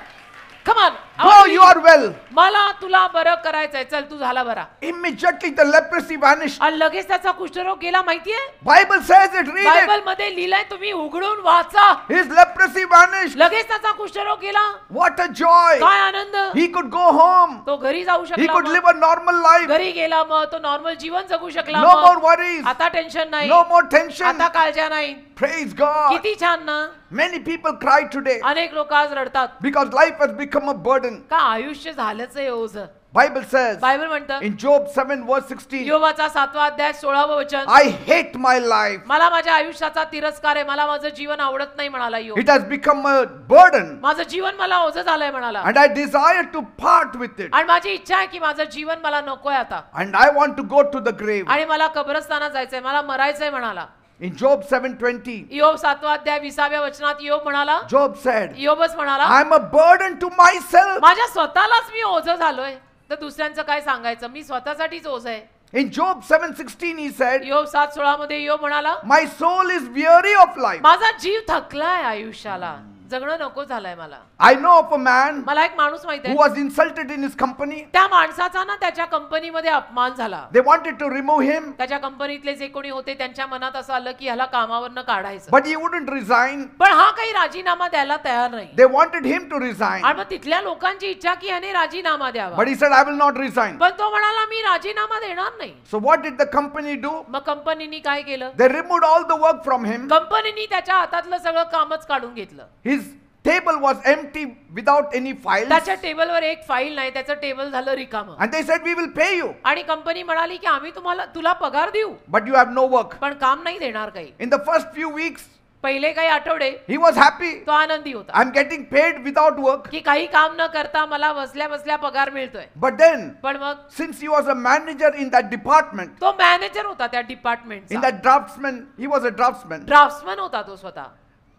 come on, Go, you are well. मला तुला बरं करायचंय, चल तू झाला बरा. Immediately the leprosy vanished. आणि लगेच त्याचा कुष्ठरोग गेला. माहितीये Bible says it, read Bible it. मध्ये लिहिलंय, तुम्ही उघडून वाचा. His leprosy vanished. लगेच त्याचा कुष्ठरोग गेला. What a joy. काय आनंद. He could go home. तो घरी जाऊ He शकला. could मग. live a normal life. घरी गेला, मग तो नॉर्मल जीवन जगू शकला. No मग. more worries. आता टेन्शन नाही, No more tension. आता काळज्या नाही. Praise God. किती छान ना. Many people cry today अनेक लोक आज रडतात because life has become a burden. का आयुष्य झालंच आहे ओझ. Bible says बायबल म्हणतं in Job 7 verse 16, योबाचा 7वा अध्याय 16व वचन, I hate my life. मला माझ्या आयुष्याचा तिरस्कार आहे, मला माझं जीवन आवडत नाही म्हणाला योग. It has become a burden माझं जीवन मला ओझं झालंय म्हणाला. and I desire to part with it. आणि माझी इच्छा आहे की माझं जीवन मला नकोय आता And I want to go to the grave. आणि मला कब्रस्तानात जायचंय, मला मरायचंय म्हणाला. In Job 7:20, योब 7वा अध्याय 20व्या वचनात योब म्हणाला, Job said, योबच म्हणाला, I am a burden to myself. माझ्या स्वतःलाच मी ओझं झालोय, तर दुसऱ्यांचं काय सांगायचं, मी स्वतःसाठीच ओझं आहे. In Job 7:16 he said, योब 7:16 मध्ये योब म्हणाला, my soul is weary of life. माझा जीव थकलाय आयुष्याला, जगणं नको झालंय मला. I know of a man मला एक माणूस माहित who आहे, was insulted in his company. त्या माणसाचा ना त्याच्या कंपनीमध्ये अपमान झाला. They wanted to remove him, त्याच्या कंपनीतले जे कोणी होते त्यांच्या मनात असं आलं की ह्याला कामावरनं काढायचं. but he wouldn't resign. पण हा काही राजीनामा द्यायला तयार नाही. They wanted him to resign, आणि मग तिथल्या लोकांची इच्छा की ह्याने राजीनामा द्यावा. but he said, I will not resign. पण तो म्हणाला, मी राजीनामा देणार नाही. So what did the company do? मग कंपनीने काय केलं, They removed all the work from him. कंपनीने त्याच्या हातातलं सगळं कामच काढून घेतलं. His table was empty without any files. त्याच्या टेबलवर एक फाईल नाही, त्याचं टेबल झालं रिकामं. And they said, we will pay you, आणि कंपनी म्हणाली की आम्ही तुला पगार देऊ, but you have no work. पण काम नाही देणार काही. In the first few weeks, पहिले काही आठवडे he was happy. तो आनंदी होता I'm getting paid without work. की काही काम न करता मला बसल्या बसल्या पगार मिळतोय. But then, पण मग since he was a manager in that department, तो मॅनेजर होता त्या in डिपार्टमेंटचा, that draftsman, he was a draftsman. Draughtsman होता तो स्वतः.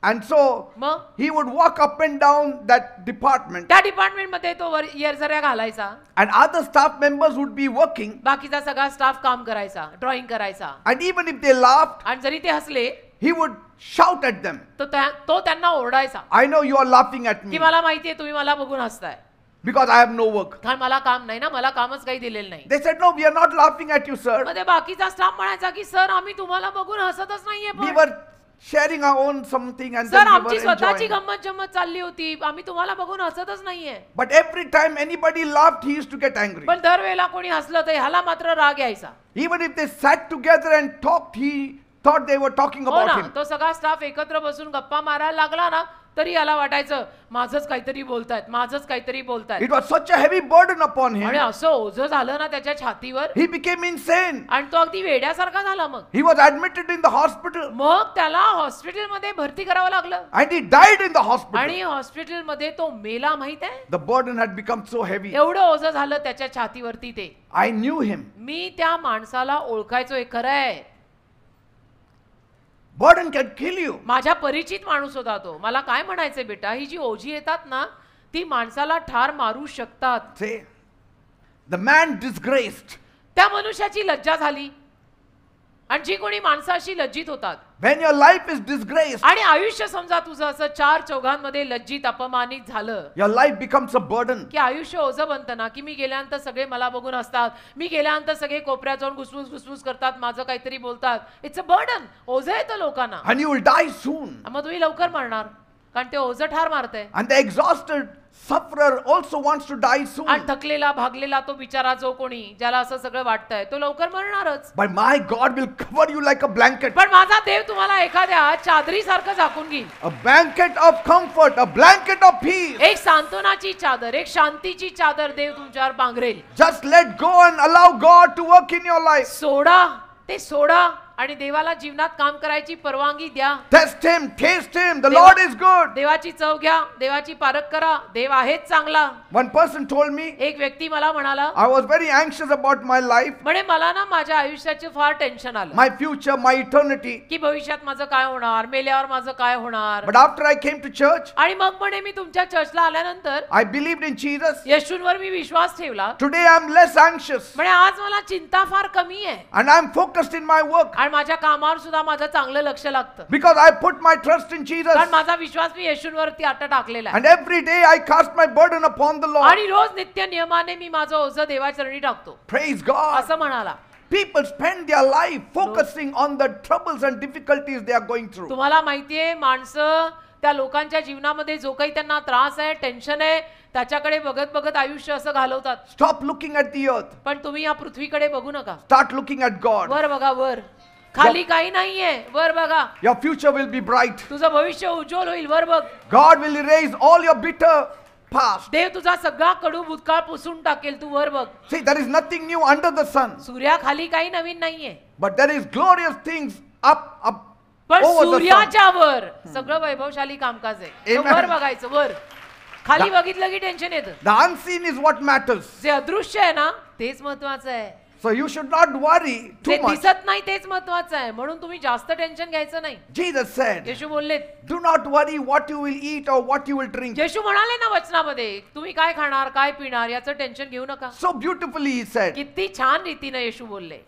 And so, मग he would walk up and down that department, त्या डिपार्टमेंट मध्ये तो येरझऱ्या घालायचा, and other staff members would be working. बाकीचा सगळा स्टाफ काम करायचा, ड्रॉइंग करायचा. And even if they laughed, आणि जरी ते हसले he would shout at them, तो त्यांना ओरडायचा I know you are laughing at की me मला माहितीये तुम्ही मला बघून हसताय, because I have no work. कारण मला काम नाही ना, मला कामच काही दिलेलं नाही. They said, no, we are not laughing at you, sir. मध्ये बाकीचा स्टाफ म्हणायचा की सर आम्ही तुम्हाला बघून हसतच नाहीये, We पण were sharing our own something, and sir then we आमची were स्वतःची enjoying. गंमत जम्मत चालली होती, आम्ही तुम्हाला बघून हसतच नाहीये. But every time anybody laughed, he used to get angry. पण दरवेळेला कोणी हसलं तर ह्याला मात्र राग यायचा. Even if they sat together and talked, he thought they were talking हो about ना, him. तो सगळा स्टाफ एकत्र बसून गप्पा मारायला लागला ना, तरी याला वाटायचं माझंच काहीतरी बोलतायत, माझंच काहीतरी बोलतायत. It was such a heavy burden upon आणि him. असं ओझं झालं ना त्याच्या छातीवर, He became insane. आणि तो अगदी वेड्यासारखा झाला. मग He was admitted in the hospital त्याला हॉस्पिटलमध्ये भरती करावं लागलं, and he died in the hospital. आणि हॉस्पिटलमध्ये तो मेला. माहित आहे, The burden had become so heavy. एवढं ओझं झालं त्याच्या छातीवरती. ते I knew him. मी त्या माणसाला ओळखायचो. हे खरं आहे, Burden can kill you. माझ्या परिचित माणूस होता तो. मला काय म्हणायचंय बेटा, ही जी ओझी येतात ना, ती माणसाला ठार मारू शकतात. Say, the man disgraced. त्या मनुष्याची लज्जा झाली, आणि जी कोणी माणसं अशी लज्जित होतात, When your life is disgraced, आणि आयुष्य समजा तुझं असं चार चौघांमध्ये लज्जित अपमानित झालं, your life becomes a burden. की आयुष्य ओझं बनतं ना, की मी गेल्यानंतर सगळे मला बघून असतात, मी गेल्यानंतर सगळे कोपऱ्यात जाऊन घुसफुस घुसफुस करतात, माझं काहीतरी बोलतात. It's a burden. ओझं येतं लोकांना, And you will die soon. मग तुम्ही लवकर मरणार, कारण ते ओझं ठार मारतंय. And the exhausted sufferer also wants to die soon. आणि थकलेला भागलेला तो बिचारा जो कोणी, ज्याला असं सगळं वाटतंय, तो लवकर मरणारच. But my God will cover you like a blanket. पण माझा देव तुम्हाला एखाद्या चादरीसारखं झाकून घेईल. A blanket of comfort, a blanket of peace. एक सांत्वनाची चादर, एक शांतीची चादर देव तुमच्यावर पांघरेल. Just let go and allow God to work in your life. सोडा, ते सोडा, आणि देवाला जीवनात काम करायची परवानगी द्या. Test him, taste him. The Lord is good. देवाची चव घ्या, देवाची पारख करा, देव आहेच चांगला. One person told me, एक व्यक्ती मला म्हणाला, I was very anxious about my life, म्हणे मला ना माझ्या आयुष्याचे फार टेन्शन आलं, my future, my eternity. की भविष्यात माझं काय होणार, मेल्यावर माझं काय होणार. But after I came to church, आणि मग म्हणे मी तुमच्या चर्चला आल्यानंतर I believed in Jesus. येशूंवर मी विश्वास ठेवला. Today I'm less anxious म्हणे आज मला चिंता फार कमी आहे, and I'm focused in my work आणि माझ्या कामावर सुद्धा माझं चांगलं लक्ष लागतं, because I put my trust in Jesus. कारण माझा विश्वास मी येशूंवरती आता टाकलेला आहे. And every day I cast my burden upon the Lord. आणि रोज नित्य नियमाने मी माझं ओझं देवाचरणी टाकतो. Praise God. असं म्हणाला. People spend their life focusing on the troubles and difficulties they are going through. तुम्हाला माहितीये, माणसं त्या लोकांच्या जीवनामध्ये जो काही त्यांना त्रास आहे, टेन्शन आहे, त्याच्याकडे बघत बघत आयुष्य असं घालवतात. Stop looking at the earth. पण तुम्ही या पृथ्वीकडे बघू नका. Start looking at God. वर बघा, वर. खाली काही नाहीये, वर बघा. Your future will be bright. तुझं भविष्य उज्ज्वल होईल, वर बघ. God will erase all your bitter past. देव तुझा सगळा कडू भूतकाळ पुसून टाकेल, तू वर बघ. See, there is nothing new under the sun, सूर्याखाली काही नवीन नाहीये, but there is glorious things up पण over the sun. सूर्याच्या वर सगळं वैभवशाली कामकाज आहे. Amen. वर बघायचं, वर. खाली बघितलं की टेन्शन येतं. The unseen is what matters. जे अदृश्य आहे ना, तेच महत्वाचं आहे. So you should not worry too जे much. दिसत नाही तेच महत्वाचं आहे, म्हणून तुम्ही जास्त टेन्शन घ्यायचं नाही. Jesus said, येशू बोलले, do not worry what you will eat or what you will drink. येशू म्हणाले ना वचनामध्ये, तुम्ही काय खाणार, काय पिणार, याचं टेन्शन घेऊ नका. So beautifully he said, किती छान रीतीने येशू बोलले.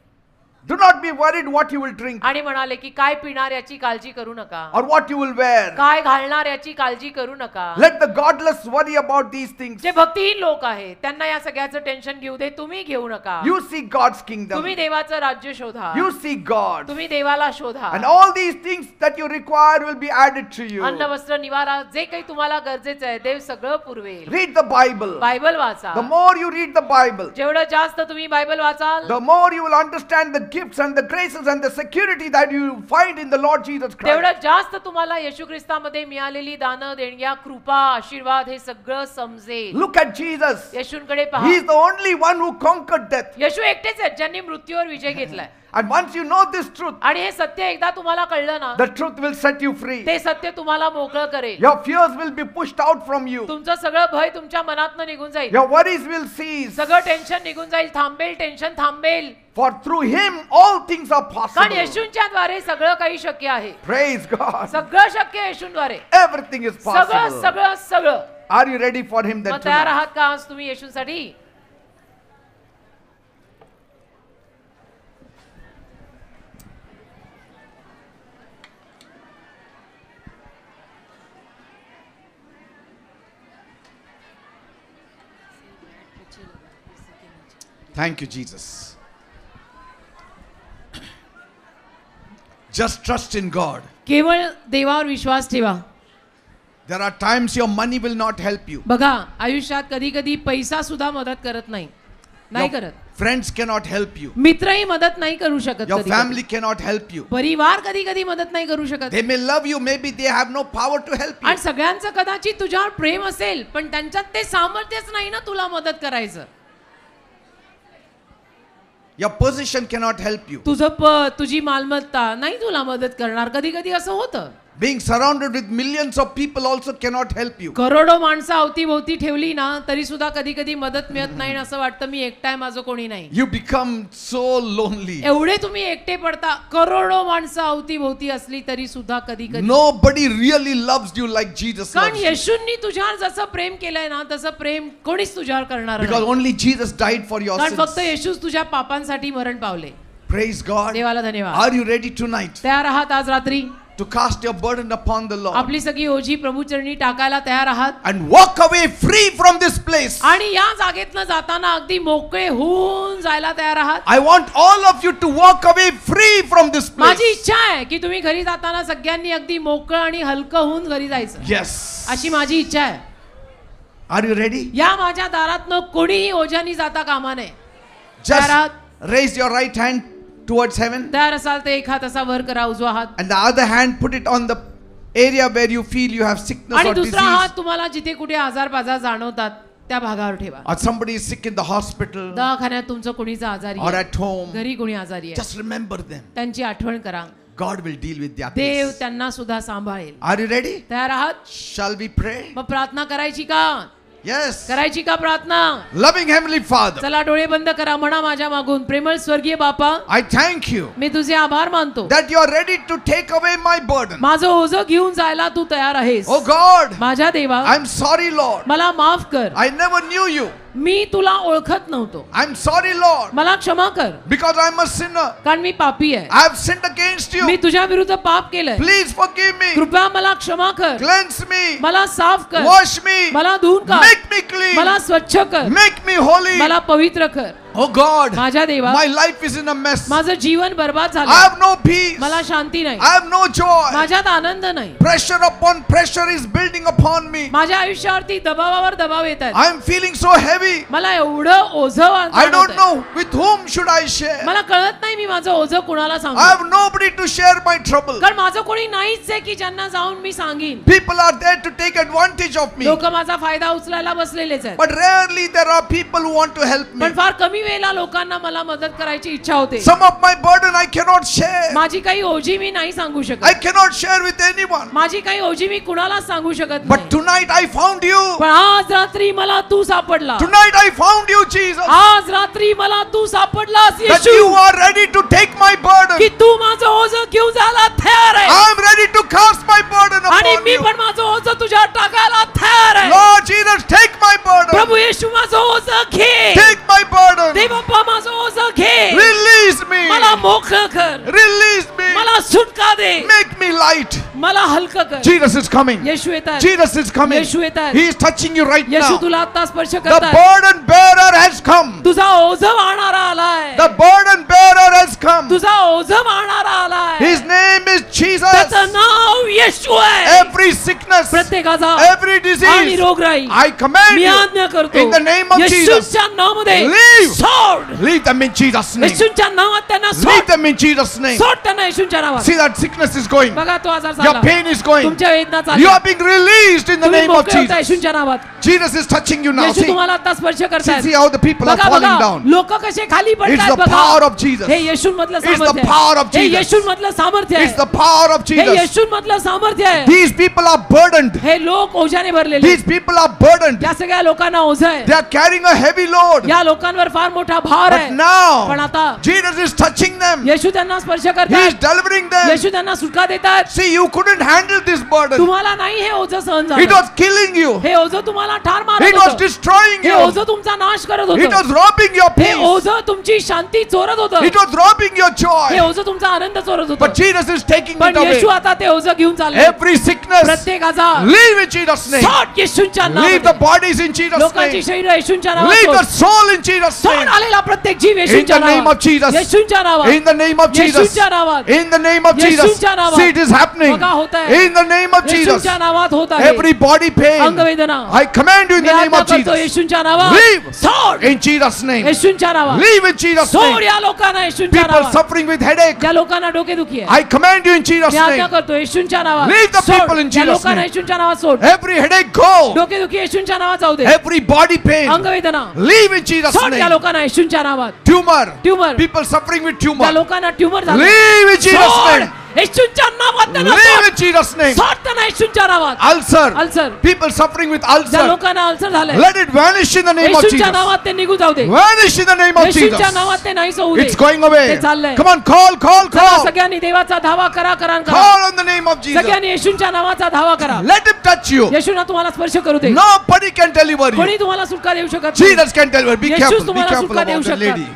do not be worried what you will drink आणि म्हणाले की काय पिणार याची काळजी करू नका, or what you will wear. काय घालणार याची काळजी करू नका. Let the godless worry about these things. जे भक्तिहीन लोक आहेत त्यांना या सगळ्याचं टेन्शन घेऊ दे, तुम्ही घेऊ नका. You seek God's kingdom. तुम्ही देवाचं राज्य शोधा, You seek God. तुम्ही देवाला शोधा. And all these things that you require will be added to you. अन्न वस्त्र निवारा जे काही तुम्हाला गरजेचं आहे देव सगळं पुरवेल. Read the Bible. बायबल वाचा. The more you read the Bible, जेवढं जास्त तुम्ही बायबल वाचाल, the more you will understand the gifts and the graces and the security that you find in the Lord Jesus Christ. तेवढं जास्त तुम्हाला येशू ख्रिस्तामध्ये मिळालेली दानं, देणग्या, कृपा, आशीर्वाद हे सगळं समजेल. Look at Jesus. येशूंकडे पहा. He is the only one who conquered death. येशू एकटेच आहेत ज्यांनी मृत्यूवर विजय घेतलाय. And once you know this truth, आणि हे सत्य एकदा तुम्हाला कळलं ना, the truth will set you free. ते सत्य तुम्हाला मोकळं करेल. Your fears will be pushed out from you. तुमचं सगळं भय तुमच्या मनातनं निघून जाईल. Your worries will cease. सगळं टेन्शन निघून जाईल, थांबेल, टेन्शन थांबेल. For through him all things are कारण possible. येशूंच्या द्वारे सगळं काही शक्य आहे. Praise God. सगळं शक्य आहे येशूंद्वारे. Everything is सगळं possible. सगळं सगळं. Are you ready for him then मग तयार tonight? आहात का आज तुम्ही येशूंसाठी? Thank you, Jesus. Just trust in God. केवळ देवावर विश्वास ठेवा. There are times your money will not help you. बघा आयुष्यात कधी कधी पैसा सुद्धा मदत करत नाही करत. Friends cannot help you. मित्रही मदत नाही करू शकत. Your कधी family cannot help you. परिवार कधी कधी मदत नाही करू शकत. They may love you, maybe they have no power to help you. आणि सगळ्यांचं कदाचित तुझ्यावर प्रेम असेल पण त्यांच्यात ते सामर्थ्यच नाही ना तुला मदत करायचं. Your position cannot help you. तुझं पद तुझी मालमत्ता नाही तुला मदत करणार. कधी कधी असं होतं. Being surrounded with millions of people also cannot help you. करोडो माणसं अवतीभोवती ठेवली ना तरी सुद्धा कधी कधी मदत मिळत नाही. असं वाटतं मी एकटा आहे, माझं कोणी नाही. You become so lonely. एवढे तुम्ही एकटे पडता. करोडो माणसं अवतीभोवती असली तरी सुद्धा कधी कधी Nobody really loves you like Jesus कारण loves you. येशूंनी तुझ्यावर जसं प्रेम केलंय ना तसं प्रेम कोणीच तुझ्यावर करणार Because नाही. only Jesus died for your कारण फक्त sins. येशूच तुझ्या पापांसाठी मरण पावले. Praise God. देवाला धन्यवाद. Are you ready tonight तयार आहात आज रात्री to cast your burden upon the Lord आपली सगळी ओझी प्रभू चरणी टाकायला तयार आहात and walk away free from this place? आणि या जागेतनं जाताना अगदी मोकळे होऊन जायला तयार आहात. I want all of you to walk away free from this place. माझी इच्छा आहे की तुम्ही घरी जाताना सगळ्यांनी अगदी मोकळं आणि हलकं होऊन घरी जायचं. Yes. अशी माझी इच्छा आहे. Are you ready? या माझ्या दारातनं कोणीही ओझ्यानी जाता कामा नये. Just raise your right hand towards heaven तयार असाल तर एक हात असा वर करा उजवा हात and the other hand put it on the area where you feel you have sickness आणि or दुसरा disease, हात तुम्हाला जिथे कुठे आजार पाजार जाणवतात त्या भागावर ठेवा. or somebody is sick in the hospital दवाखान्यात तुमचं कोणीचं आजारी or आहे, at home. घरी कोणी आजारी आहे, Just remember them. त्यांची आठवण करा. God will deal with their Dev case. त्यांना सुद्धा सांभाळेल. Are you ready? तयार आहात? Shall we pray? मग प्रार्थना करायची का? Yes. करायची का प्रार्थना? Loving Heavenly Father, चला डोळे बंद करा. म्हणा माझ्या मागून, प्रेमळ स्वर्गीय बापा I thank you मी तुझे आभार मानतो that you are ready to take away my burden. माझं ओझं घेऊन जायला तू तयार आहेस. Oh God, माझ्या देवा I'm sorry, Lord. मला माफ कर. I never knew you. मी तुला ओळखत नव्हतो. I'm sorry, Lord, मला क्षमा कर because I'm a sinner. कारण मी पापी आहे. I have sinned against you. मी तुझ्या विरुद्ध पाप केलंय. Please forgive me. कृपया मला क्षमा कर. Cleanse me. मला साफ कर. Wash me. मला धुवून काढ. Make me clean. मला स्वच्छ कर. Make me holy. मला पवित्र कर. Oh God, माझ्या देवा my life is in a mess. माझं जीवन बर्बाद I झालं. have no peace. मला शांती नाही. I have no joy. माझ्यात आनंद नाही. Pressure upon pressure is building upon me. माझ्या आयुष्यावरती दबावावर दबाव येतात. I am feeling so heavy. मला एवढं ओझं I don't know with whom should I share. मला कळत नाही मी माझं ओझं कुणाला सांगू. I have nobody to share my trouble. कारण माझं कोणी नाहीच आहे की ज्यांना जाऊन मी सांगीन. People are there to take advantage of me. लोक माझा फायदा उचलायला बसलेलेच आहेत. But rarely there are people who want to help me. पण फार कमी वेळेला लोकांना मला मदत करायची इच्छा होते. Some of my burden I cannot share. माझी काही ओझी मी नाही सांगू I शकत. cannot share with anyone. माझी काही ओझी मी कुणाला सांगू शकत But नाही. tonight I found you. पण आज रात्री मला तू सापडला. Tonight I found you, Jesus. आज रात्री मला तू सापडलास That Yeshu. you are ready to take my burden. की तू माझं ओझं घेऊन जायला तयार आहे. I am ready to cast my burden आणि upon मी you. पण माझं ओझं तुझ्यावर टाकायला तयार आहे. Lord Jesus, take my burden. प्रभू येशू माझं ओझं घे. Take my burden. देव बाप्पा माझं ओझं घे. Release me. मला मोकळं कर. Release me. मला सुटका दे. Make me light. मला हलकं कर. Jesus is coming. येशू येतात. Jesus is coming. येशू येतात. He is touching you right Yeshu now. तुला आता स्पर्श The करतात. burden bearer has come. तुझा ओझं वाहणारा आलाय. The burden bearer has come. तुझा ओझं वाहणारा आलाय. His name is Jesus. त्याचं नाव येशू आहे. Every sickness, प्रत्येकाचा every आणि disease, रोगराई I command मी you आज्ञा करतो in the name of Jesus. येशूच्या नावामध्ये Leave. सोड. Leave them in Jesus' name. येशूच्या नावात त्यांना Leave सोड. them in Jesus' name. सोड त्यांना येशूच्या नावात. See that sickness is going. बघा तो आजार Your झाला. pain is going. तुमच्या वेदना You चालल्या. are being released in the तुम्ही name of मोकळे होता Jesus. येशूच्या नावात. Jesus is touching you now. Yeshu See, तुम्हाला आता स्पर्श करतायत. see how the people are बघा falling बघा down. लोक कसे खाली It's पडतात the बघा. power of Jesus. हे येशूमधलं It's the सामर्थ्य power of आहे. हे Jesus. येशूमधलं सामर्थ्य It's आहे. the power of हे Jesus. येशूमधलं सामर्थ्य आहे. These people are burdened. हे लोक ओझ्याने भरलेले. These people are burdened. या सगळ्या लोकांना ओझं आहे. They are carrying a heavy load. या लोकांवर फार मोठा भार But आहे. पण now, आता Jesus is touching them. येशू त्यांना स्पर्श He is करतात. delivering them. येशू त्यांना सुटका देतात. See, you couldn't handle this burden. तुम्हाला नाही हे ओझं सहन It झालं. was killing you. हे ओझं तुम्हाला ठार It मारत was होतं. destroying हे you. ओझं तुमचा नाश करत It होतं. was robbing your हे peace. ओझं तुमची शांती चोरत होतं. It was robbing your हे joy. ओझं तुमचा आनंद चोरत होतं. But Jesus is taking पण it away. येशू आता ते ओझं घेऊन चालले. Every sickness, प्रत्येक आजार leave in Jesus' name. सोड येशूच्या Leave the नावामध्ये. bodies in Jesus' लोकांची name. शरीर येशूच्या Leave the नावात soul in Jesus' सोड name. आलेला प्रत्येक जीव In येशूच्या the name of Jesus. येशूच्या नावात. In the name of Jesus. येशूच्या नावात. In the name of Jesus. येशूच्या नावात. See, it is happening. बघा होत आहे. In the name of Jesus. येशूच्या नावात होत आहे. Every body pain, अंगवेदना I command you in me the name आज्ञा of करतो Jesus. येशूच्या नावात. Leave सोड in Jesus' name. येशूच्या नावात. Leave in Jesus' सोड name. या लोकांना येशूच्या People नावात. suffering with headache, ज्या लोकांना डोकेदुखी आहे I command you in Jesus' मी आज्ञा name. करतो येशूच्या नावात. Leave the सोड. people in ज्या Jesus' लोकांना name. येशूच्या नावात सोड. Every headache go. डोकेदुखी येशूच्या नावात जाऊ दे. Every body pain, अंगवेदना leave in Jesus' सोड या name. लोकांना येशूच्या नावात. Tumor, tumour people suffering with ज्या tumor, लोकांना ट्यूमर झालं leave in Jesus' सोड name. येशूच्या नावात त्यांना Leave सोड. in Jesus' name. सोड त्यांना येशूच्या नावात. Ulcer, ulcer people suffering with ज्या ulcer, लोकांना अल्सर झालंय let it vanish in the name of येशूच्या Jesus. नावात ते निघून जाऊ दे. Vanish in the name of येशूच्या Jesus. नावात ते नाहीसं होऊ दे. It's going away. ते चाललंय. Come on, call, call, चला call. सगळ्यांनी देवाचा धावा करा करा करा. Call on the name of Jesus. सगळ्यांनी येशूच्या नावाचा धावा करा. Let him touch you. येशूना तुम्हाला स्पर्श करू दे. Nobody can deliver you. कोणी तुम्हाला सुटका देऊ शकत नाही. Jesus can deliver. Be येशूच careful. Be तुम्हाला careful सुटका देऊ about that शकतात. lady.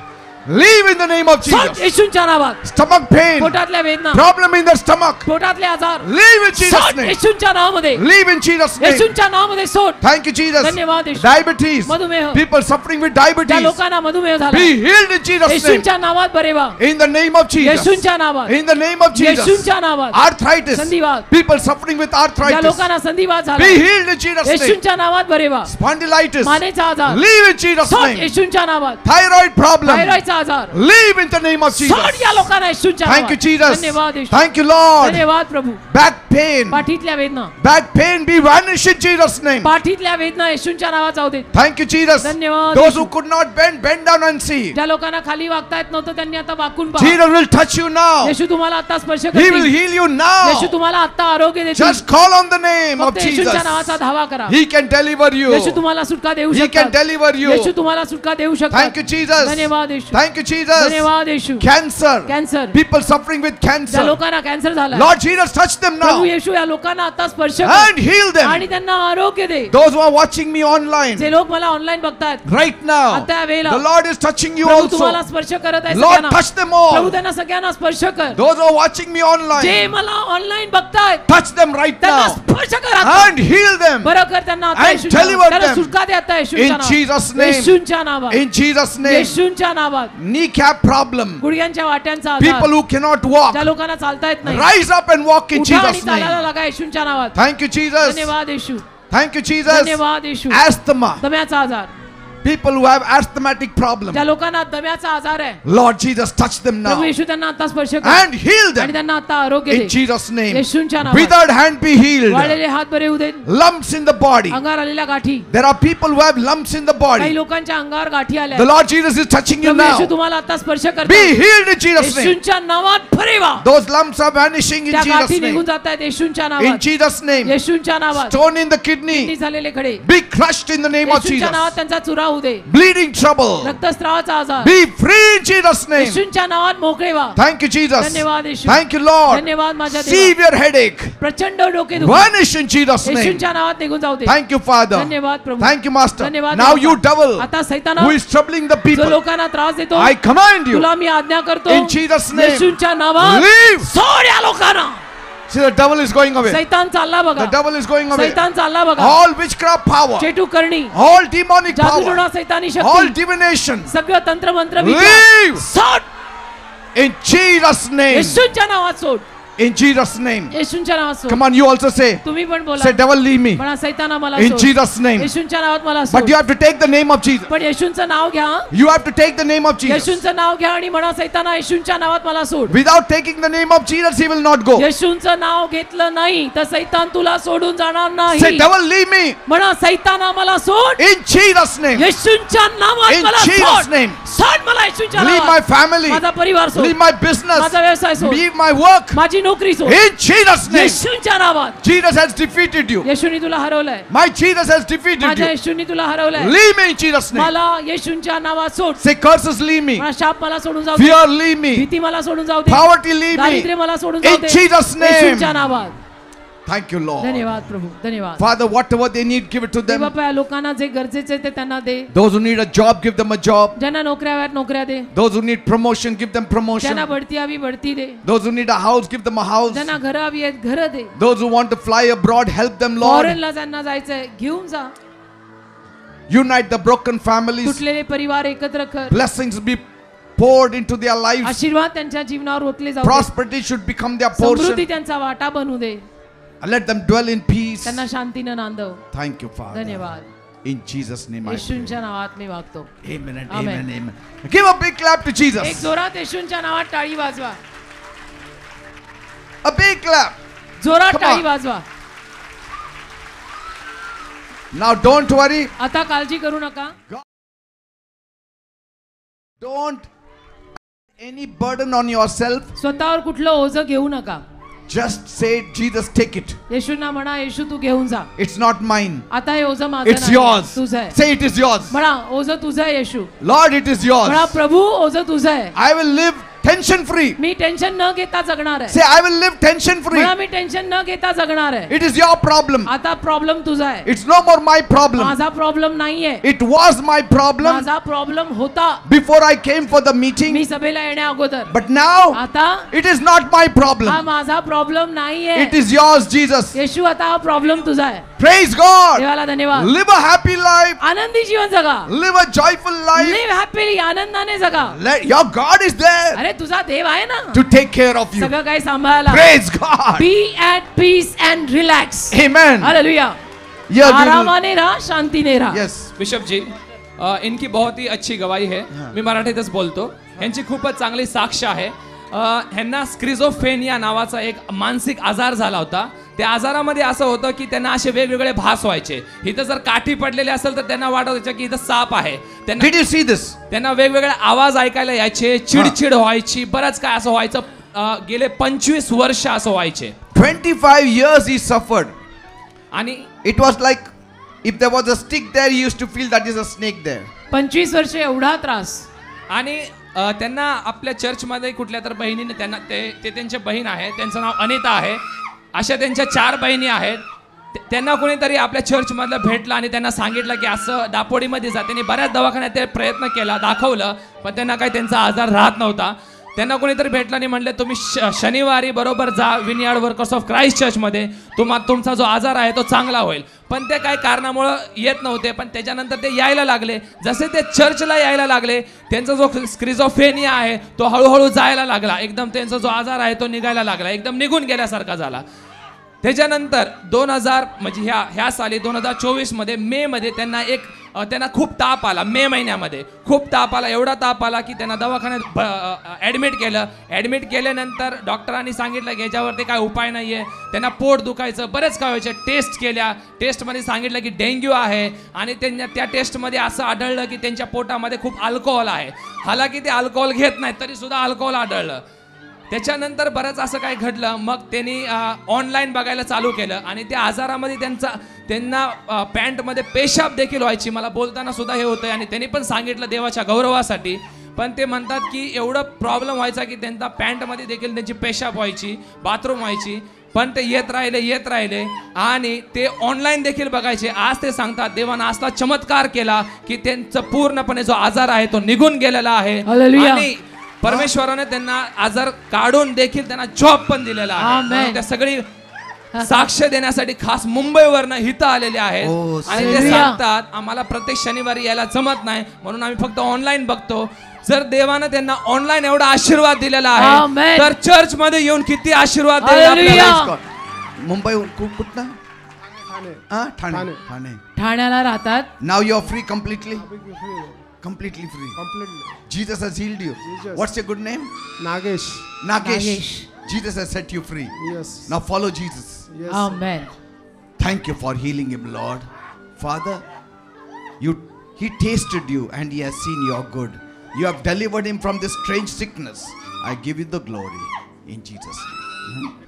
Leave in the name of सोड Jesus. येशूच्या नावात. Stomach pain, पोटातल्या वेदना problem in the stomach. पोटातले आजार Leave in Jesus' सोड name. येशूच्या नावामध्ये. Leave in Jesus' name. येशूच्या नावामध्ये सोड. Thank you, Jesus. धन्यवाद येशू. Diabetes, मधुमेह people suffering with ज्या diabetes, लोकांना मधुमेह झाला be healed in Jesus' name. येशूच्या नावात बरे व्हा. In the name of Jesus. येशूच्या नावात. In the name of Jesus. येशूच्या नावात. Arthritis, संधिवात people suffering with ज्या arthritis, लोकांना संधिवात झाला be healed in Jesus' name. येशूच्या नावात बरे व्हा. Spondylitis, मानेचा आजार leave in Jesus' सोड name. येशूच्या नावात. Thyroid problem, थायरॉइडचा आजार leave in the name of Jesus. सोड या लोकांना येशूच्या Thank you, नावात. Jesus. धन्यवाद येशू. Thank you, Lord. धन्यवाद प्रभू. Back pain, पाठीतल्या वेदना back pain be vanished in Jesus' name. पाठीतल्या वेदना येशूच्या नावात जाऊ देत. Thank you, Jesus. धन्यवाद Those Yeshu. who could not bend, bend down and see. ज्या लोकांना खाली वागता येत नव्हतं त्यांनी आता वाकून पहा. Jesus will touch you now. येशू तुम्हाला आता स्पर्श He will करतील. heal you Yeshu now. तुम्हाला आता आरोग्य देतील. Just call on the name of फक्त येशूच्या Jesus. नावाचा धावा करा. He can deliver you. येशू तुम्हाला सुटका देऊ He can शकतात. deliver you. येशू तुम्हाला सुटका देऊ Thank शकतात. you, Jesus. धन्यवाद येशू. Thank you, Jesus. धन्यवाद येशू. Cancer, cancer people suffering with ज्या cancer. लोकांना कॅन्सर झाला Lord Jesus, touch them प्रभू now येशू या लोकांना आता स्पर्श कर and heal them. आणि त्यांना आरोग्य दे. Those who are watching me online जे लोक मला ऑनलाईन बघतात right now, आता या वेळेला the Lord is touching you प्रभू तुम्हाला also. स्पर्श करत आहे Lord, सगळ्यांना. touch them प्रभू all. त्यांना सगळ्यांना स्पर्श कर. Those who are watching me जे online, मला ऑनलाईन बघतायत touch them right त्यांना now स्पर्श कर आता. and heal them बरं कर त्यांना आता and येशूच्या deliver नावात. त्यांना them. सुटका दे आता येशूच्या in नावात. Jesus' name. येशूच्या नावात. In Jesus' name. येशूच्या नावात. Kneecap problem, गुडघ्यांच्या वाट्यांचा people आजार who cannot walk, ज्या लोकांना चालता येत नाही rise up and walk in उठा आणि Jesus' चालायला name. लागा येशूच्या नावात. Thank you, Jesus. धन्यवाद येशू. Thank you, Jesus. धन्यवाद येशू. Asthma, दम्याचा आजार people who have asthmatic problem, ज्या लोकांना दम्याचा आजार आहे Lord Jesus, touch them प्रभू now येशू त्यांना आता स्पर्श कर and heal आणि them त्यांना आता आरोग्य in दे. Jesus' name. येशूच्या नावात. Withered hand be healed. वाळलेले हात बरे होऊ दे. Lumps in the body. अंगावर आलेल्या गाठी There are people who have lumps in the काही body. लोकांच्या अंगावर गाठी आल्या The Lord Jesus is touching you Prabhu Yeshu now. तुम्हाला आता स्पर्श Be करतात. healed in Jesus' name. येशूच्या नावात फरे व्हा. Those lumps are vanishing in त्या Jesus' गाठी निघून name. जात आहेत येशूच्या In नावात. Jesus' name. येशूच्या नावात. Stone in the kidney kidney झालेले खडे be crushed in the name of येशूच्या नावात Jesus. त्यांचा चुरा होऊ दे. Bleeding trouble रक्तस्रावाचा आजार be free in Jesus' name. येशूच्या नावात मोकळे व्हा. Thank you, Jesus. धन्यवाद येशू. Thank you, Lord. धन्यवाद माझ्या देवा. Severe headache प्रचंड डोकेदुखी vanish in Jesus' name. येशूच्या नावात निघून जाऊ दे. Thank you, Father. धन्यवाद प्रभू. Thank you, Master. धन्यवाद Now देवा. you devil आता सैताना who is troubling the जो people, लोकांना त्रास देतो I command you तुला मी आज्ञा करतो in Jesus' name. येशूच्या नावात Leave. सोड या लोकांना. See, the devil is going away. सैतान चालला बघा. The devil is going away. सैतान चालला बघा. All witchcraft power, चेटू करणी all demonic जादू power, टोणा सैतानी all शक्ती divination, सगळं तंत्र मंत्र Leave. सोड in Jesus' name. येशूच्या नावात सोड. In Jesus' name. येशूच्या नावात सोड. Come on, you also say. तुम्ही पण बोला. Say, devil, leave me. म्हणा सैताना मला In सोड. Jesus' name. येशूच्या नावात मला But सोड. you have to take the name of Jesus. पण येशूंचं नाव घ्या. You have to take the name of Jesus. येशूंचं नाव घ्या आणि म्हणा सैताना येशूंच्या नावात मला सोड. Without taking the name of Jesus, he will not go. येशूंचं नाव घेतलं नाही तर सैतान तुला सोडून जाणार Say, नाही. devil, leave me. म्हणा सैताना मला सोड. In Jesus' name. येशूंच्या नावात In मला Jesus' सोड. name. सोड मला येशूंच्या Leave my नावात. family. माझा परिवार सोड. Leave my business. माझा व्यवसाय सोड. Leave my work. माझी नोकरी सोड. In Jesus' name. येशूंच्या नावात. Jesus has defeated you. येशूनी तुला हरवलंय. My Jesus has defeated माझ्या you. येशूनी तुला हरवलंय. Leave me in Jesus' name. मला येशूंच्या नावात सोड. Say, curses, leave me. मला शाप मला सोडून जाऊ दे. Fear, leave me. भीती मला सोडून जाऊ दे. Poverty, leave दारिद्र्य me. मला सोडून जाऊ In दे. Jesus' name. येशूंच्या नावात. Thank you, Lord. धन्यवाद प्रभू, धन्यवाद. Father, whatever they need, give it to them. बाबा या लोकांना जे गरजेचे ते त्यांना दे. Those who need a job, give them a job. ज्यांना नोकऱ्या हव्यात नोकऱ्या दे. Those who need promotion, give them promotion. ज्यांना बढती हवी बढती दे. Those who need a house, give them a house. ज्यांना घरं हवी आहेत घरं दे. Those who want to fly abroad, help them, Lord. फॉरेनला ज्यांना जायचंय घेऊन जा. Unite the broken families. तुटलेले परिवार एकत्र कर. Blessings be poured into their lives. आशीर्वाद त्यांच्या जीवनावर ओतले जाऊ दे. Prosperity should become their Samruddhi portion. त्यांचा वाटा बनू दे. And let them dwell in peace. त्यांना शांतीने नांदव. Thank you, Father. धन्यवाद. In Jesus' name I pray. येशूंच्या नावात मी मागतो. Amen and Amen. amen, amen. Give a big clap to एक Jesus. जोरात येशूंच्या नावात टाळी वाजवा. A big clap. जोरात Come टाळी on. वाजवा. Now don't worry. आता काळजी करू नका. Don't any burden on yourself. स्वतःवर कुठलं ओझं घेऊ नका. Just say, Jesus, take it. येशूंना म्हणा येशू तू घेऊन जा. It's not mine. आता हे ओझं माझं It's नाही, yours. तुझं आहे. Say it is yours. म्हणा ओझं तुझं आहे येशू. Lord, it is म्हणा yours. प्रभू ओझं तुझं आहे. I will live tension free. Me tension न घेता जगणार आहे. Say, I will live tension free. म्हणा मी टेन्शन न घेता जगणार आहे. It is your problem. आता प्रॉब्लेम तुझा आहे. It's no more my problem. माझा प्रॉब्लेम नाहीये. It was my problem माझा प्रॉब्लेम होता before I came for the meeting. मी सभेला येण्या अगोदर. But now, आता it is not my हा problem. माझा प्रॉब्लेम नाहीये. It is yours, Jesus. येशू आता हा प्रॉब्लेम तुझा आहे. Praise God. देवाला धन्यवाद. Live a happy life. आनंदी जीवन जगा. Live a joyful life. Live happily आनंदाने जगा. Your God is there अरे तुझा देव आहे ना to take care of you. सगळं काही सांभाळायला. Praise God. Be at peace and relax. Amen. Hallelujah. Yeah, we will- आरामाने राहा शांतीने राहा. Yes. बिशप जी इनकी बहुत ही अच्छी गवाही है. मी मराठीतच बोलतो. यांची खूपच चांगली साक्ष आहे. ह्यांना स्क्रिझोफ्रेनिया नावाचा एक मानसिक आजार झाला होता. त्या आजारामध्ये असं होतं की त्यांना असे वेगवेगळे भास व्हायचे. इथं जर काठी पडलेली असेल तर त्यांना वाटत होतं की इथं साप आहे. Did you see this? त्यांना वेगवेगळे आवाज ऐकायला यायचे, चिडचिड व्हायची, बरंच काय असं व्हायचं. गेले 25 वर्ष असं व्हायचे. 25 years he suffered. आणि It was like if there was a stick there, he used to feel that is a snake there. 25 वर्ष एवढा त्रास. आणि त्यांना आपल्या चर्चमध्ये कुठल्या तर बहिणीने त्यांना ते त्यांच्या बहीण आहे, त्यांचं नाव अनिता आहे. अशा त्यांच्या 4 बहिणी आहेत. त्यांना कोणीतरी आपल्या चर्चमधलं भेटलं आणि त्यांना सांगितलं की असं दापोडीमध्ये जा. त्यांनी बऱ्याच दवाखान्यात ते प्रयत्न केला, दाखवलं, पण त्यांना काही त्यांचा आजार राहत नव्हता. त्यांना कोणीतरी भेटलं आणि म्हणले तुम्ही शनिवारी बरोबर जा विनयार्ड वर्कर्स ऑफ क्राइस्ट चर्चमध्ये, तुमचा जो आजार आहे तो चांगला होईल. पण ते काही कारणामुळं येत नव्हते. पण त्याच्यानंतर ते यायला लागले. जसे ते चर्चला यायला लागले, त्यांचा जो स्क्रिझोफ्रेनिया आहे तो हळूहळू जायला लागला. एकदम त्यांचा जो आजार आहे तो निघायला लागला, एकदम निघून गेल्यासारखा झाला. त्याच्यानंतर 2000 म्हणजे ह्या साली 2024 मध्ये मे मध्ये त्यांना खूप ताप आला. मे महिन्यामध्ये खूप ताप आला. एवढा ताप आला की त्यांना दवाखान्यात ॲडमिट केलं. ॲडमिट केल्यानंतर डॉक्टरांनी सांगितलं की याच्यावरती काय उपाय नाही आहे. त्यांना पोट दुखायचं, बरेच काय व्हायचं. टेस्ट केल्या. टेस्टमध्ये सांगितलं की डेंग्यू आहे. आणि त्यांना त्या टेस्टमध्ये असं आढळलं की त्यांच्या पोटामध्ये खूप अल्कोहोल आहे. हालाकी ते अल्कोहोल घेत नाहीत तरी सुद्धा अल्कोहोल आढळलं. त्याच्यानंतर बरंच असं काय घडलं. मग त्यांनी ऑनलाईन बघायला चालू केलं आणि त्या आजारामध्ये त्यांना पॅन्टमध्ये पेशाब देखील व्हायची. मला बोलताना सुद्धा हे होतं. आणि त्यांनी पण सांगितलं देवाच्या गौरवासाठी. पण ते म्हणतात की एवढं प्रॉब्लेम व्हायचा की त्यांचा पॅन्टमध्ये देखील त्यांची पेशाब व्हायची, बाथरूम व्हायची. पण ते येत राहिले आणि ते ऑनलाईन देखील बघायचे. आज ते सांगतात देवानं असला चमत्कार केला की त्यांचा पूर्णपणे जो आजार आहे तो निघून गेलेला आहे. आणि परमेश्वराने त्यांना आजार काढून देखील त्यांना जॉब पण दिलेला आहे. त्या सगळी साक्ष देण्यासाठी खास मुंबईवरनं हिथं आलेले आहेत. आणि ते सांगतात आम्हाला प्रत्येक शनिवारी यायला जमत नाही म्हणून आम्ही फक्त ऑनलाईन बघतो. जर देवानं त्यांना ऑनलाईन एवढा आशीर्वाद दिलेला आहे तर चर्च मध्ये येऊन किती आशीर्वाद दिला. मुंबई कुठं? ठाणे. ठाण्याला राहतात. Now you are free completely. Completely free. Jesus has healed you. Jesus. What's your good name? Nagesh. Nagesh. Jesus has set you free. Yes. Now follow Jesus. Yes. Amen. Thank you for healing him, Lord. Father, he tasted you and he has seen your good. You have delivered him from this strange sickness. I give you the glory in Jesus' name.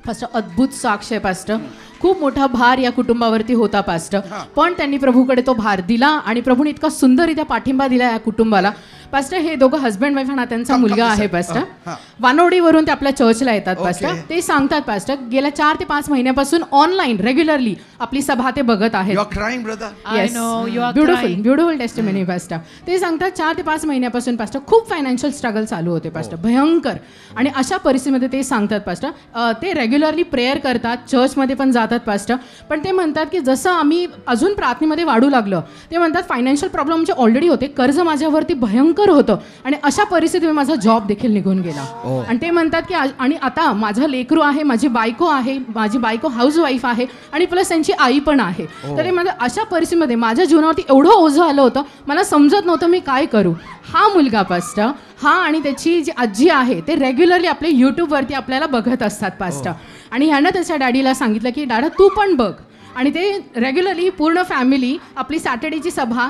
Pastor अद्भुत साक्ष आहे pastor. खूप मोठा भार या कुटुंबावरती होता pastor, पण त्यांनी प्रभूकडे तो भार दिला आणि प्रभूने इतका सुंदररित्या पाठिंबा दिला या कुटुंबाला. पास्टर हे दोघं हस्बंड वाईफ आणि त्यांचा Come, मुलगा come this आहे side. पास्टर हा. वानवडीवरून ते आपल्या चर्चला येतात Okay. पास्टर ते सांगतात पास्टर गेल्या 4 ते 5 महिन्यापासून ऑनलाईन रेग्युलरली आपली सभा ते बघत आहेत. You are crying, brother. I know, you are beautiful crying. Beautiful testimony pastor ते सांगतात 4 ते 5 महिन्यापासून पास्टर खूप फायनान्शियल स्ट्रगल चालू होते पास्टर भयंकर आणि अशा परिस्थितीमध्ये ते सांगतात पास्टर ते रेग्युलरली प्रेयर करतात चर्चमध्ये पण जातात पास्टर पण ते म्हणतात की जसं आम्ही अजून प्रार्थनेमध्ये वाढू लागलं ते म्हणतात फायनान्शियल प्रॉब्लेम म्हणजे ऑलरेडी होते कर्ज माझ्यावरती भयंकर होतं आणि अशा परिस्थितीमध्ये माझा जॉब देखील निघून गेला आणि ते म्हणतात की आणि आता माझं लेकरू आहे माझी बायको हाऊसवाईफ आहे आणि प्लस त्यांची आई पण आहे तर ते म्हणतात अशा परिस्थितीमध्ये माझ्या जीवनावरती एवढं ओझं आलं होतं मला समजत नव्हतं मी काय करू. हा मुलगा पास्टर हा आणि त्याची जी आजी आहे ते रेग्युलरली आपले यूट्यूबवरती आपल्याला बघत असतात पास्टर आणि ह्यानं त्याच्या डॅडीला सांगितलं की दादा तू पण बघ आणि ते रेग्युलरली पूर्ण फॅमिली आपली सॅटर्डेची सभा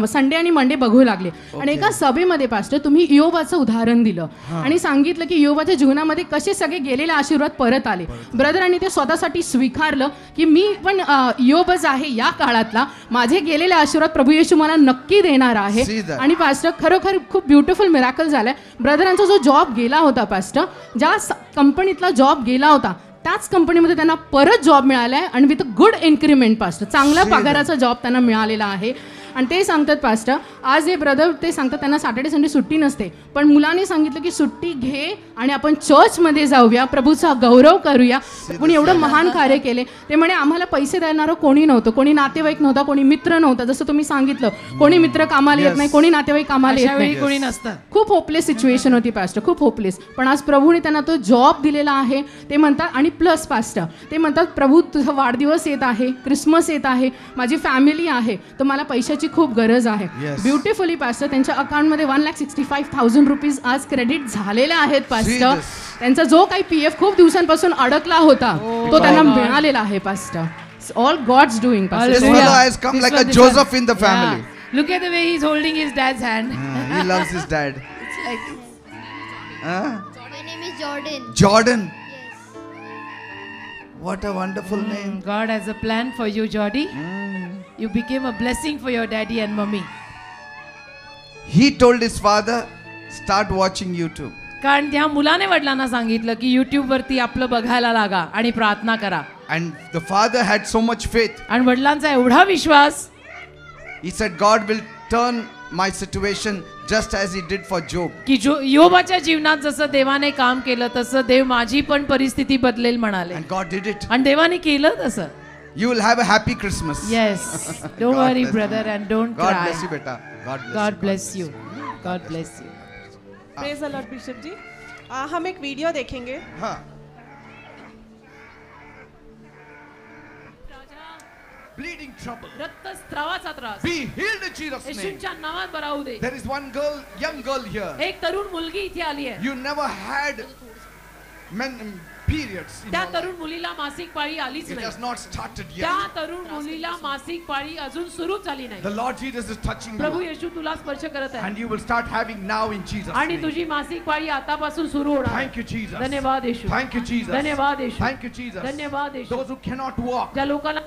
संडे आणि मंडे बघू लागले आणि एका सभेमध्ये पास्टर तुम्ही योबाचं उदाहरण दिलं आणि सांगितलं की योबाच्या जीवनामध्ये कसे सगळे गेलेले आशीर्वाद परत आले. ब्रदरांनी ते स्वतःसाठी स्वीकारलं की मी पण योबच आहे या काळातला माझे गेलेले आशीर्वाद प्रभू येशू मला नक्की देणार आहे आणि पास्टर खरोखर खूप ब्युटिफुल मिराकल झालाय. ब्रदरांचा जो जॉब गेला होता पास्टर ज्या कंपनीतला जॉब गेला होता त्याच कंपनीमध्ये त्यांना परत जॉब मिळाला आहे आणि विथ गुड इन्क्रीमेंट पास्टर चांगल्या पगाराचा जॉब त्यांना मिळालेला आहे आणि ते सांगतात पास्टर आज हे ब्रदर ते सांगतात त्यांना सॅटर्डे संडे सुट्टी नसते पण मुलाने सांगितलं की सुट्टी घे आणि आपण चर्चमध्ये जाऊया प्रभूचा गौरव करूया कोणी एवढं महान कार्य केले. ते म्हणे आम्हाला पैसे देणारं कोणी नव्हतं कोणी नातेवाईक नव्हता कोणी मित्र नव्हता जसं तुम्ही सांगितलं कोणी मित्र कामाला येत नाही कोणी नातेवाईक कामाला येत नाही कोणी नसतं. खूप होपलेस सिच्युएशन होती पास्टर खूप होपलेस पण आज प्रभूने त्यांना तो जॉब दिलेला आहे. ते म्हणतात आणि प्लस पास्टर ते म्हणतात प्रभू तुझा वाढदिवस येत आहे क्रिसमस येत आहे माझी फॅमिली आहे तर मला पैशाची खूप गरज आहे. ब्युटिफुली पास्टर त्यांच्या अकाउंटमध्ये 1,65,000 रुपीज आज क्रेडिट झालेले आहेत पास्टर. त्यांचा जो काही PF खूप दिवसांपासून अडकला होता तो त्यांना मिळालेला आहे pastor. All God's doing pastor. This fellow has come like a Joseph in the family. Look at the way he's holding his dad's hand. He loves his dad. It's like My name is Jordan. Jordan. Yes. What a wonderful name. God has a plan for you, Jordy. You became a blessing for your daddy and mommy. He told his father, start watching YouTube. कारण त्या मुलाने वडिलांना सांगितलं की YouTube वरती आपलं बघायला लागा आणि प्रार्थना करा. And the father had so much faith. आणि वडिलांचा एवढा विश्वास He said, God will turn my situation just as he did for Job. की योबाच्या जीवनात जसं देवाने काम केलं तसं देव माझी पण परिस्थिती बदलेल म्हणाले And God did it. आणि देवाने केलं तसं. You will have a happy Christmas. Yes. Don't God worry, bless brother, you. and don't God cry. bless you, beta. God bless you. God bless you. Praise the lord bishop ji. हम एक video देखेंगे. हाँ. Bleeding trouble. रक्तस्रावाचा त्रास Be healed in Jesus' name. येशूच्या नावात बरा होऊ दे. There is one girl, young girl here. एक तरुण मुलगी इथे आली आहे. You never had periods. in त्या your life. तरुण मुलीला मासिक पाळी आलीच It नाही. has not started त्या yet. तरुण मुलीला मासिक पाळी अजून सुरू झाली नाही. The Lord Jesus is touching Prabhu you. येशू तुला स्पर्श करत आहे And you will start having now in Jesus' आणि name. तुझी मासिक पाळी आतापासून सुरू होणार. Thank you, Jesus. धन्यवाद येशू. Thank you, Jesus. धन्यवाद येशू. Thank you, Jesus. धन्यवाद येशू. Those who cannot walk. ज्या लोकांना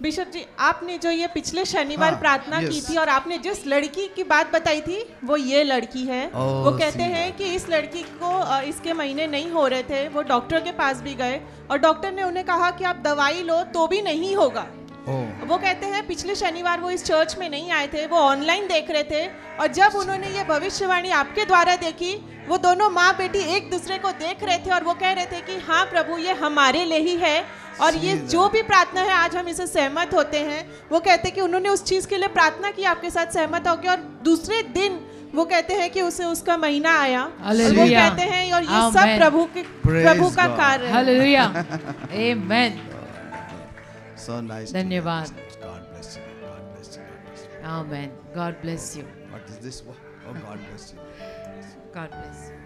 बिशप जी आपने जो ये पिछले शनिवार हाँ, प्रार्थना yes. की थी और आपने जिस लड़की की बात बताई थी वो ये लड़की है. Oh, वो कहते see. हैं कि इस लड़की को इसके महीने नहीं हो रहे थे. वो डॉक्टर के पास भी गए और डॉक्टर ने उन्हें कहा कि आप दवाई लो तो भी नहीं होगा. वो कहते हैं पिछले शनिवार वो इस चर्च में नहीं आए थे वो ऑनलाइन देख रहे थे और जब उन्होंने ये भविष्यवाणी आपके द्वारा देखी वो दोनों माँ बेटी एक दूसरे को देख रहे थे और वो कह रहे थे कि हाँ प्रभु ये हमारे लिए ही है और ये जो भी प्रार्थना है आज हम इसे सहमत होते हैं. वो कहते हैं कि उन्होंने उस चीज़ के लिए प्रार्थना की आपके साथ सहमत होकर और दूसरे दिन वो कहते हैं कि उसे उसका महीना आया और वो Hallelujah. कहते हैं और ये Amen. सब प्रभु का God. कार्य है. Hallelujah. Amen. So nice. to धन्यवाद. hear. God bless you. God bless you. God bless you. Amen. God bless you. What is this? Oh, God bless you. God bless you.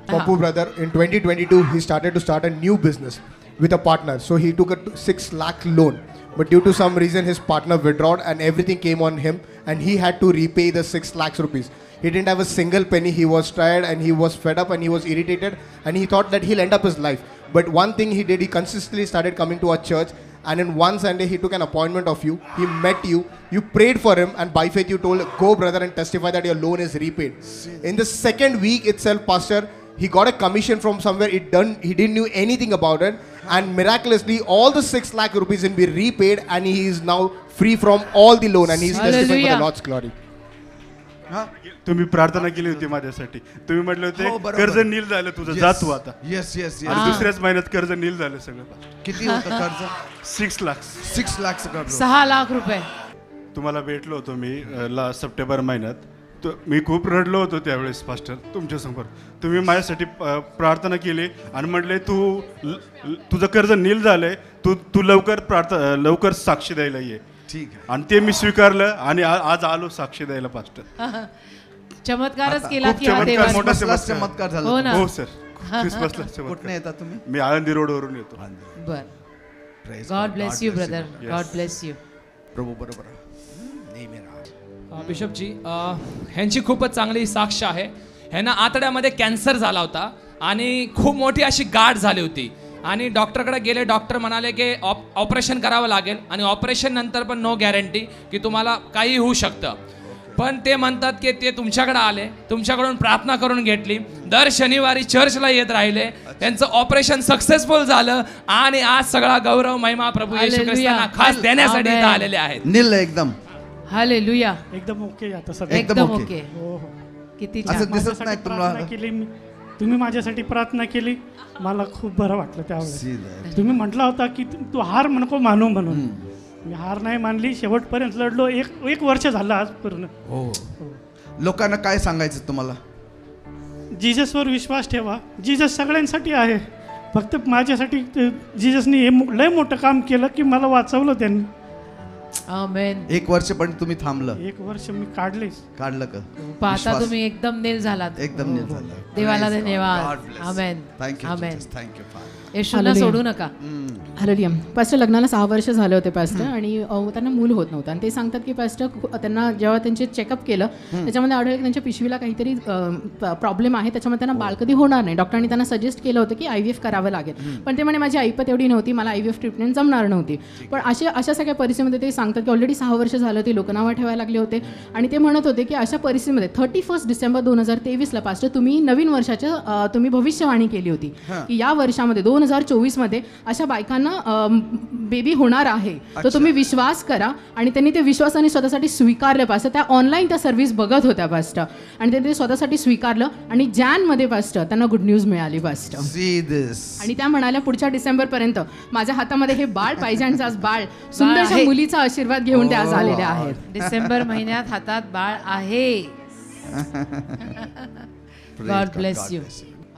Papu brother, in 2022, he started a new business with a partner. So he took a 6 lakh loan. But due to some reason, his partner withdrew and everything came on him and he had to repay the 6 lakhs rupees. He didn't have a single penny. He was tired and he was fed up and he was irritated and he thought that he'll end up his life. But one thing he did, he consistently started coming to our church And in one Sunday, he took an appointment of you. He met you. You prayed for him, and by faith, you told, "Go, brother, and testify that your loan is repaid." In the second week itself, Pastor, he got a commission from somewhere. He didn't know anything about it, and miraculously, all the 6 lakh rupees will be repaid, and he is now free from all the loan, and he is testifying for the Hallelujah. Lord's glory. तुम्ही प्रार्थना केली होती माझ्यासाठी. तुम्ही म्हटले हो, होते बरोबर. कर्ज नील झालं तुझं, जा तू आता. येस येस आणि दुसऱ्याच महिन्यात कर्ज नील झालं सगळं. किती होतं कर्ज? 6 लाख. 6 लाख कर्ज. 6 लाख रुपये. तुम्हाला भेटलो होतो मी सप्टेंबर महिन्यात. मी खूप रडलो होतो त्यावेळेस पास्टर तुमच्यासमोर. तुम्ही माझ्यासाठी प्रार्थना केली आणि म्हटले तुझं कर्ज नील झालंय, तू लवकर साक्षी द्यायला ये. ठीक आहे. आणि ते मी स्वीकारलं आणि आज आलो साक्षी द्यायला पास्टर. चमत्कारच केला खूप की हा चमत्कार, देवाने. मोठा क्रिसमसलाच चमत्कार. चमत्कार झाला. हो ना. हो सर, क्रिसमसला चमत्कार. कुठने येता तुम्ही? मी आळंदी रोडवरून येतो. बर. Praise God God. Bless God you bless brother. you. God bless you. प्रभू बरोबर नेहमी राहा. बिशपजी, ह्यांची खूपच चांगली साक्ष आहे. ह्यांना आतड्यामध्ये कॅन्सर झाला होता आणि खूप मोठी अशी गाठ झाली होती आणि डॉक्टरकडे गेले. डॉक्टर म्हणाले की ऑपरेशन करावं लागेल आणि ऑपरेशन नंतर पण नो गॅरंटी की तुम्हाला काही होऊ शकतं. पण ते म्हणतात की ते तुमच्याकडे आले, तुमच्याकडून प्रार्थना करून घेतली, दर शनिवारी चर्चला येत राहिले, त्यांचं ऑपरेशन सक्सेसफुल झालं आणि आज सगळा गौरव महिमा प्रभू येशू ख्रिस्तांना खास देण्यासाठी इथं आलेले आहेत. नील एकदम हालेलुया. एकदम ओके आता सगळं. एकदम ओके. ओके. हो हो. किती असं छान. दिसत माझ्यासाठी नाही प्रार्थना तुम्हाला. केली मी. तुम्ही माझ्यासाठी प्रार्थना केली, मला खूप बरं वाटलं त्यावेळेस. सीधा. तुम्ही म्हटला होता की तू हार नको मानू म्हणून. मी हार नाही मानली, शेवटपर्यंत लढलो. एक वर्ष झालं आज पूर्ण. हो. लोकांना काय सांगायचं तुम्हाला? जीजसवर विश्वास ठेवा. जीजस सगळ्यांसाठी आहे. फक्त माझ्यासाठी जीजसनी हे लय मोठं काम केलं की मला वाचवलं त्यांनी. आमेन. 1 वर्ष पण तुम्ही थांबलं. 1 वर्ष मी काढलेच. काढलं का? पाहता विश्वास. तुम्ही एकदम नील झालात. एकदम नील झालं. देवाला Praise God. धन्यवाद. God bless. Amen. Thank you, amen. Jesus. Thank you, Father. येशूला Hallelujah. सोडू नका. हालेलुया. पास्टर लग्नाला 6 वर्ष झाले होते पास्टर आणि त्यांना मूल होत नव्हतं आणि ते सांगतात की पास्टर त्यांना जेव्हा त्यांचे चेकअप केलं त्याच्यामध्ये आढळलं की त्यांच्या पिशवीला काहीतरी प्रॉब्लेम आहे, त्याच्यामुळे त्यांना बाळ कधी होणार नाही. डॉक्टरांनी त्यांना सजेस्ट केलं होतं की IVF करावं लागेल, पण ते म्हणे माझी ऐपत एवढी नव्हती, मला IVF ट्रीटमेंट जमणार नव्हती. पण अशा सगळ्या परिस्थितीमध्ये ते सांगतात की ऑलरेडी 6 वर्ष झालं ते लोक नावं ठेवायला लागले होते आणि ते म्हणत होते की अशा परिस्थितीमध्ये 31 डिसेंबर 2023ला पास्टर तुम्ही नवीन वर्षाच्या तुम्ही भविष्यवाणी केली होती की या वर्षामध्ये 2024मध्ये अशा बायकांना बेबी होणार आहे. तर तुम्ही विश्वास करा आणि त्यांनी ते विश्वासाने स्वतःसाठी स्वीकारलं पास्टर. त्या ऑनलाईन त्या सर्व्हिस बघत होत्या पास्टर आणि त्यांनी ते स्वतःसाठी स्वीकारलं आणि जॅनमध्ये पास्टर त्यांना गुड न्यूज मिळाली पास्टर. आणि त्या म्हणाल्या पुढच्या डिसेंबरपर्यंत माझ्या हातामध्ये हे बाळ पाहिजे आणि आज बाळ सुंदरशा मुलीचा आशीर्वाद घेऊन त्या आज आलेल्या आहेत. डिसेंबर महिन्यात हातात बाळ आहे. God bless you.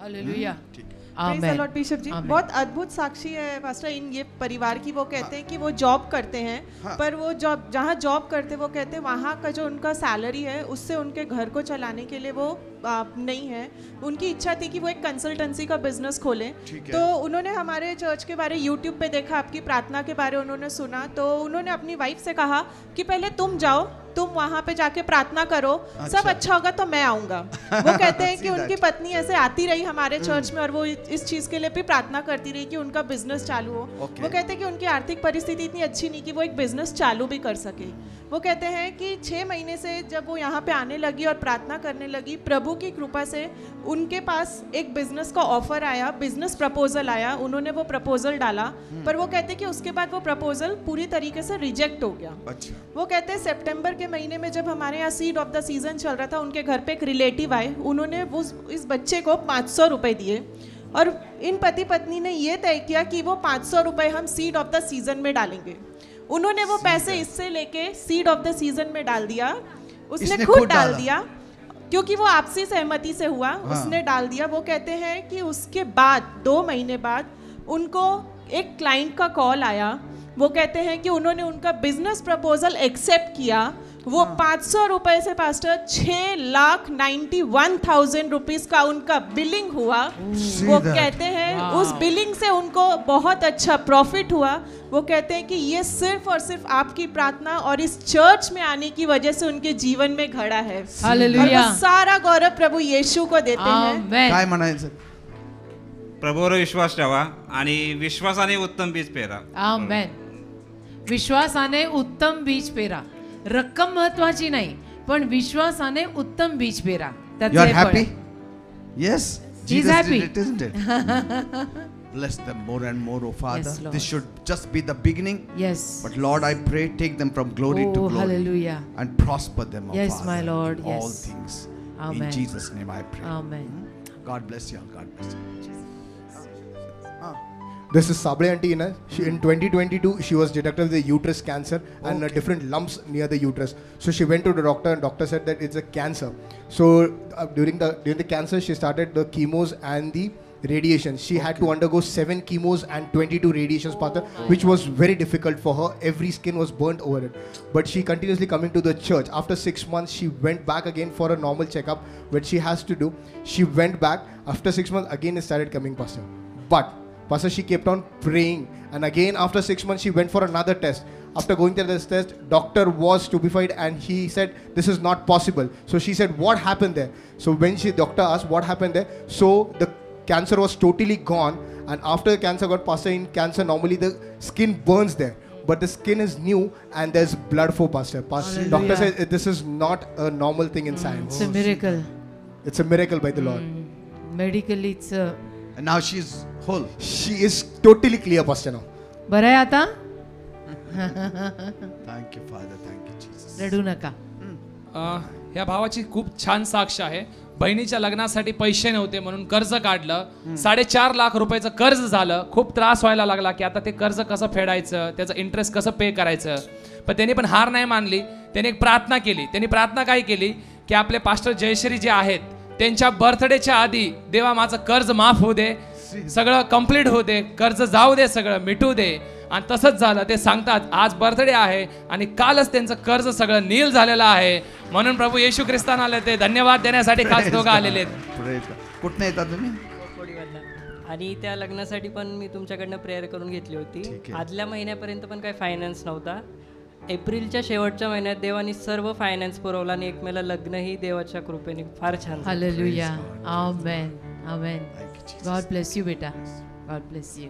Hallelujah. Praise the Lord, bishop ji. बहुत अद्भुत साक्षी है पास्टर इन ये परिवार की. वो कहते हैं कि वो जॉब करते हैं, पर वो जहाँ जॉब करते वो कहते हैं वहाँ का जो उनका सैलरी है उससे उनके घर को चलाने के लिए वो नहीं है. उनकी इच्छा थी कि वो एक कंसल्टेंसी का बिजनेस खोलें. तो उन्होंने हमारे चर्च के बारे यूट्यूब पे देखा, आपकी प्रार्थना के बारे उन्होंने सुना, तो उन्होंने अपनी वाइफ से कहा कि पहले तुम जाओ, तुम वहाँ पे जाके प्रार्थना करो, सब अच्छा होगा तो मैं आऊँगा. वो कहते हैं कि उनकी पत्नी ऐसे आती रही हमारे चर्च में और वो इस चीज़ के लिए भी प्रार्थना करती रही कि उनका बिजनेस चालू हो. वो कहते हैं कि उनकी आर्थिक परिस्थिति इतनी अच्छी नहीं कि वो एक बिजनेस चालू भी कर सके. वो कहते हैं कि 6 महीने से जब वो यहाँ पे आने लगी और प्रार्थना करने लगी, प्रभु की कृपा से उनके पास एक बिजनेस का ऑफर आया, बिजनेस प्रपोजल आया. उन्होंने वो प्रपोजल डाला, पर वो कहते हैं कि उसके बाद वो प्रपोजल पूरी तरीके से रिजेक्ट हो गया. वो कहते हैं सितंबर के महीने में जब हमारे यहाँ सीड ऑफ द सीजन चल रहा था, उनके घर पे एक रिलेटिव आए, उन्होंने इस बच्चे को 500 रुपये दिए और इन पति पत्नी ने ये तय किया कि वो 500 रुपये हम सीड ऑफ द सीजन में डालेंगे. उन्होंने वो पैसे इससे लेके सीड ऑफ द सीजन में डाल दिया. उसने खुद डाल दिया क्योंकि वो आपसी सहमति से हुआ. उसने डाल दिया. वो कहते हैं कि उसके बाद 2 महीने बाद उनको एक क्लाइंट का कॉल आया. वो कहते हैं कि उन्होंने उनका बिजनेस प्रपोजल एक्सेप्ट किया. वो 500 रुपए से पास्टर 6,91,000 रुपीस का उनका बिलिंग हुआ. वो कहते हैं उस बिलिंग से उनको बहुत अच्छा प्रॉफिट हुआ. वो कहते हैं कि ये सिर्फ और सिर्फ आपकी प्रार्थना और इस चर्च में आने की वजह से उनके जीवन में घड़ा है. हालेलुया. और वो सारा गौरव प्रभु यीशु को देते हैं. आमेन. काय म्हणायचं? प्रभूवर विश्वास ठेवा आणि विश्वासाने उत्तम बीज पेरा. आमेन. विश्वासाने उत्तम बीज पेरा. रक्कम महत्वाची नाही, पण विश्वासाने उत्तम बीज पेरा. त्याचं You are हे फळ happy? आहे. Yes. He's Jesus happy. did it, isn't it? Bless them more and more, oh Father. Yes, Lord. This should just be the beginning. Yes. But Lord, I pray, take them from glory to Oh, glory. hallelujah. And prosper them, oh Yes, Father. my Lord, in all yes. things. Amen. In Jesus' name I pray. Amen. God bless you all. God bless you. This is Sable auntie. In 2022, she was detected with uterus cancer and different lumps near the uterus. So she went to the doctor, and doctor said that it's a cancer. So during the cancer, she started the chemos and the radiation. She had to undergo 7 chemos and 22 radiations, Pastor, which was very difficult for her. Every skin was burnt over it. But she continuously coming to the church. After 6 months, she went back again for a normal checkup, which she has to do. She went back. After 6 months, again it started coming, Pastor. But Pastor, she kept on praying, and again after 6 months she went for another test. After going through this test, doctor was stupefied and he said this is not possible. So she said, what happened there? So when doctor asked what happened there, so the cancer was totally gone, and after the cancer got, Pastor, in cancer normally the skin burns there, but the skin is new and there's blood flow, Pastor. Hallelujah. Doctor said this is not a normal thing in science. It's a miracle. It's a miracle by the Lord. Medically it's a And now she's whole. She is totally clear, Pastor, now. बरं आहे आता. Thank you, Father. Thank you, Jesus. रडू नका. ह्या भावाची खूप छान साक्ष आहे. बहिणीच्या लग्नासाठी पैसे नव्हते म्हणून कर्ज काढलं. 4.5 लाख रुपयाचं कर्ज झालं. खूप त्रास व्हायला लागला की आता ते कर्ज कसं फेडायचं, त्याचं इंटरेस्ट कसं पे करायचं. पण त्यांनी पण हार नाही मानली. त्यांनी एक प्रार्थना केली. त्यांनी प्रार्थना काय केली की आपले पास्टर जयश्री जे आहेत त्यांच्या बर्थडेच्या आधी, देवा माझं कर्ज माफ होऊ दे, सगळं कंप्लीट होऊ दे, कर्ज जाऊ दे, सगळं मिटू दे. आणि तसंच झालं. ते सांगतात आज बर्थडे आहे आणि कालच त्यांचं कर्ज सगळं नील झालेलं आहे. म्हणून प्रभू येशू ख्रिस्तान आले, ते धन्यवाद देण्यासाठी खास दोघं आलेले आहेत. Praise God. कुठनं येतात तुम्ही? आणि त्या लग्नासाठी पण मी तुमच्याकडनं प्रेयर करून घेतली होती. आदल्या महिन्यापर्यंत पण काही फायनान्स नव्हता. एप्रिलच्या शेवटच्या महिन्यात देवानी सर्व फायनान्स पुरवला आणि एकमेला लग्नही देवाच्या कृपेने फार छान झालं. Hallelujah. Amen. Amen. God bless you बेटा. God bless you.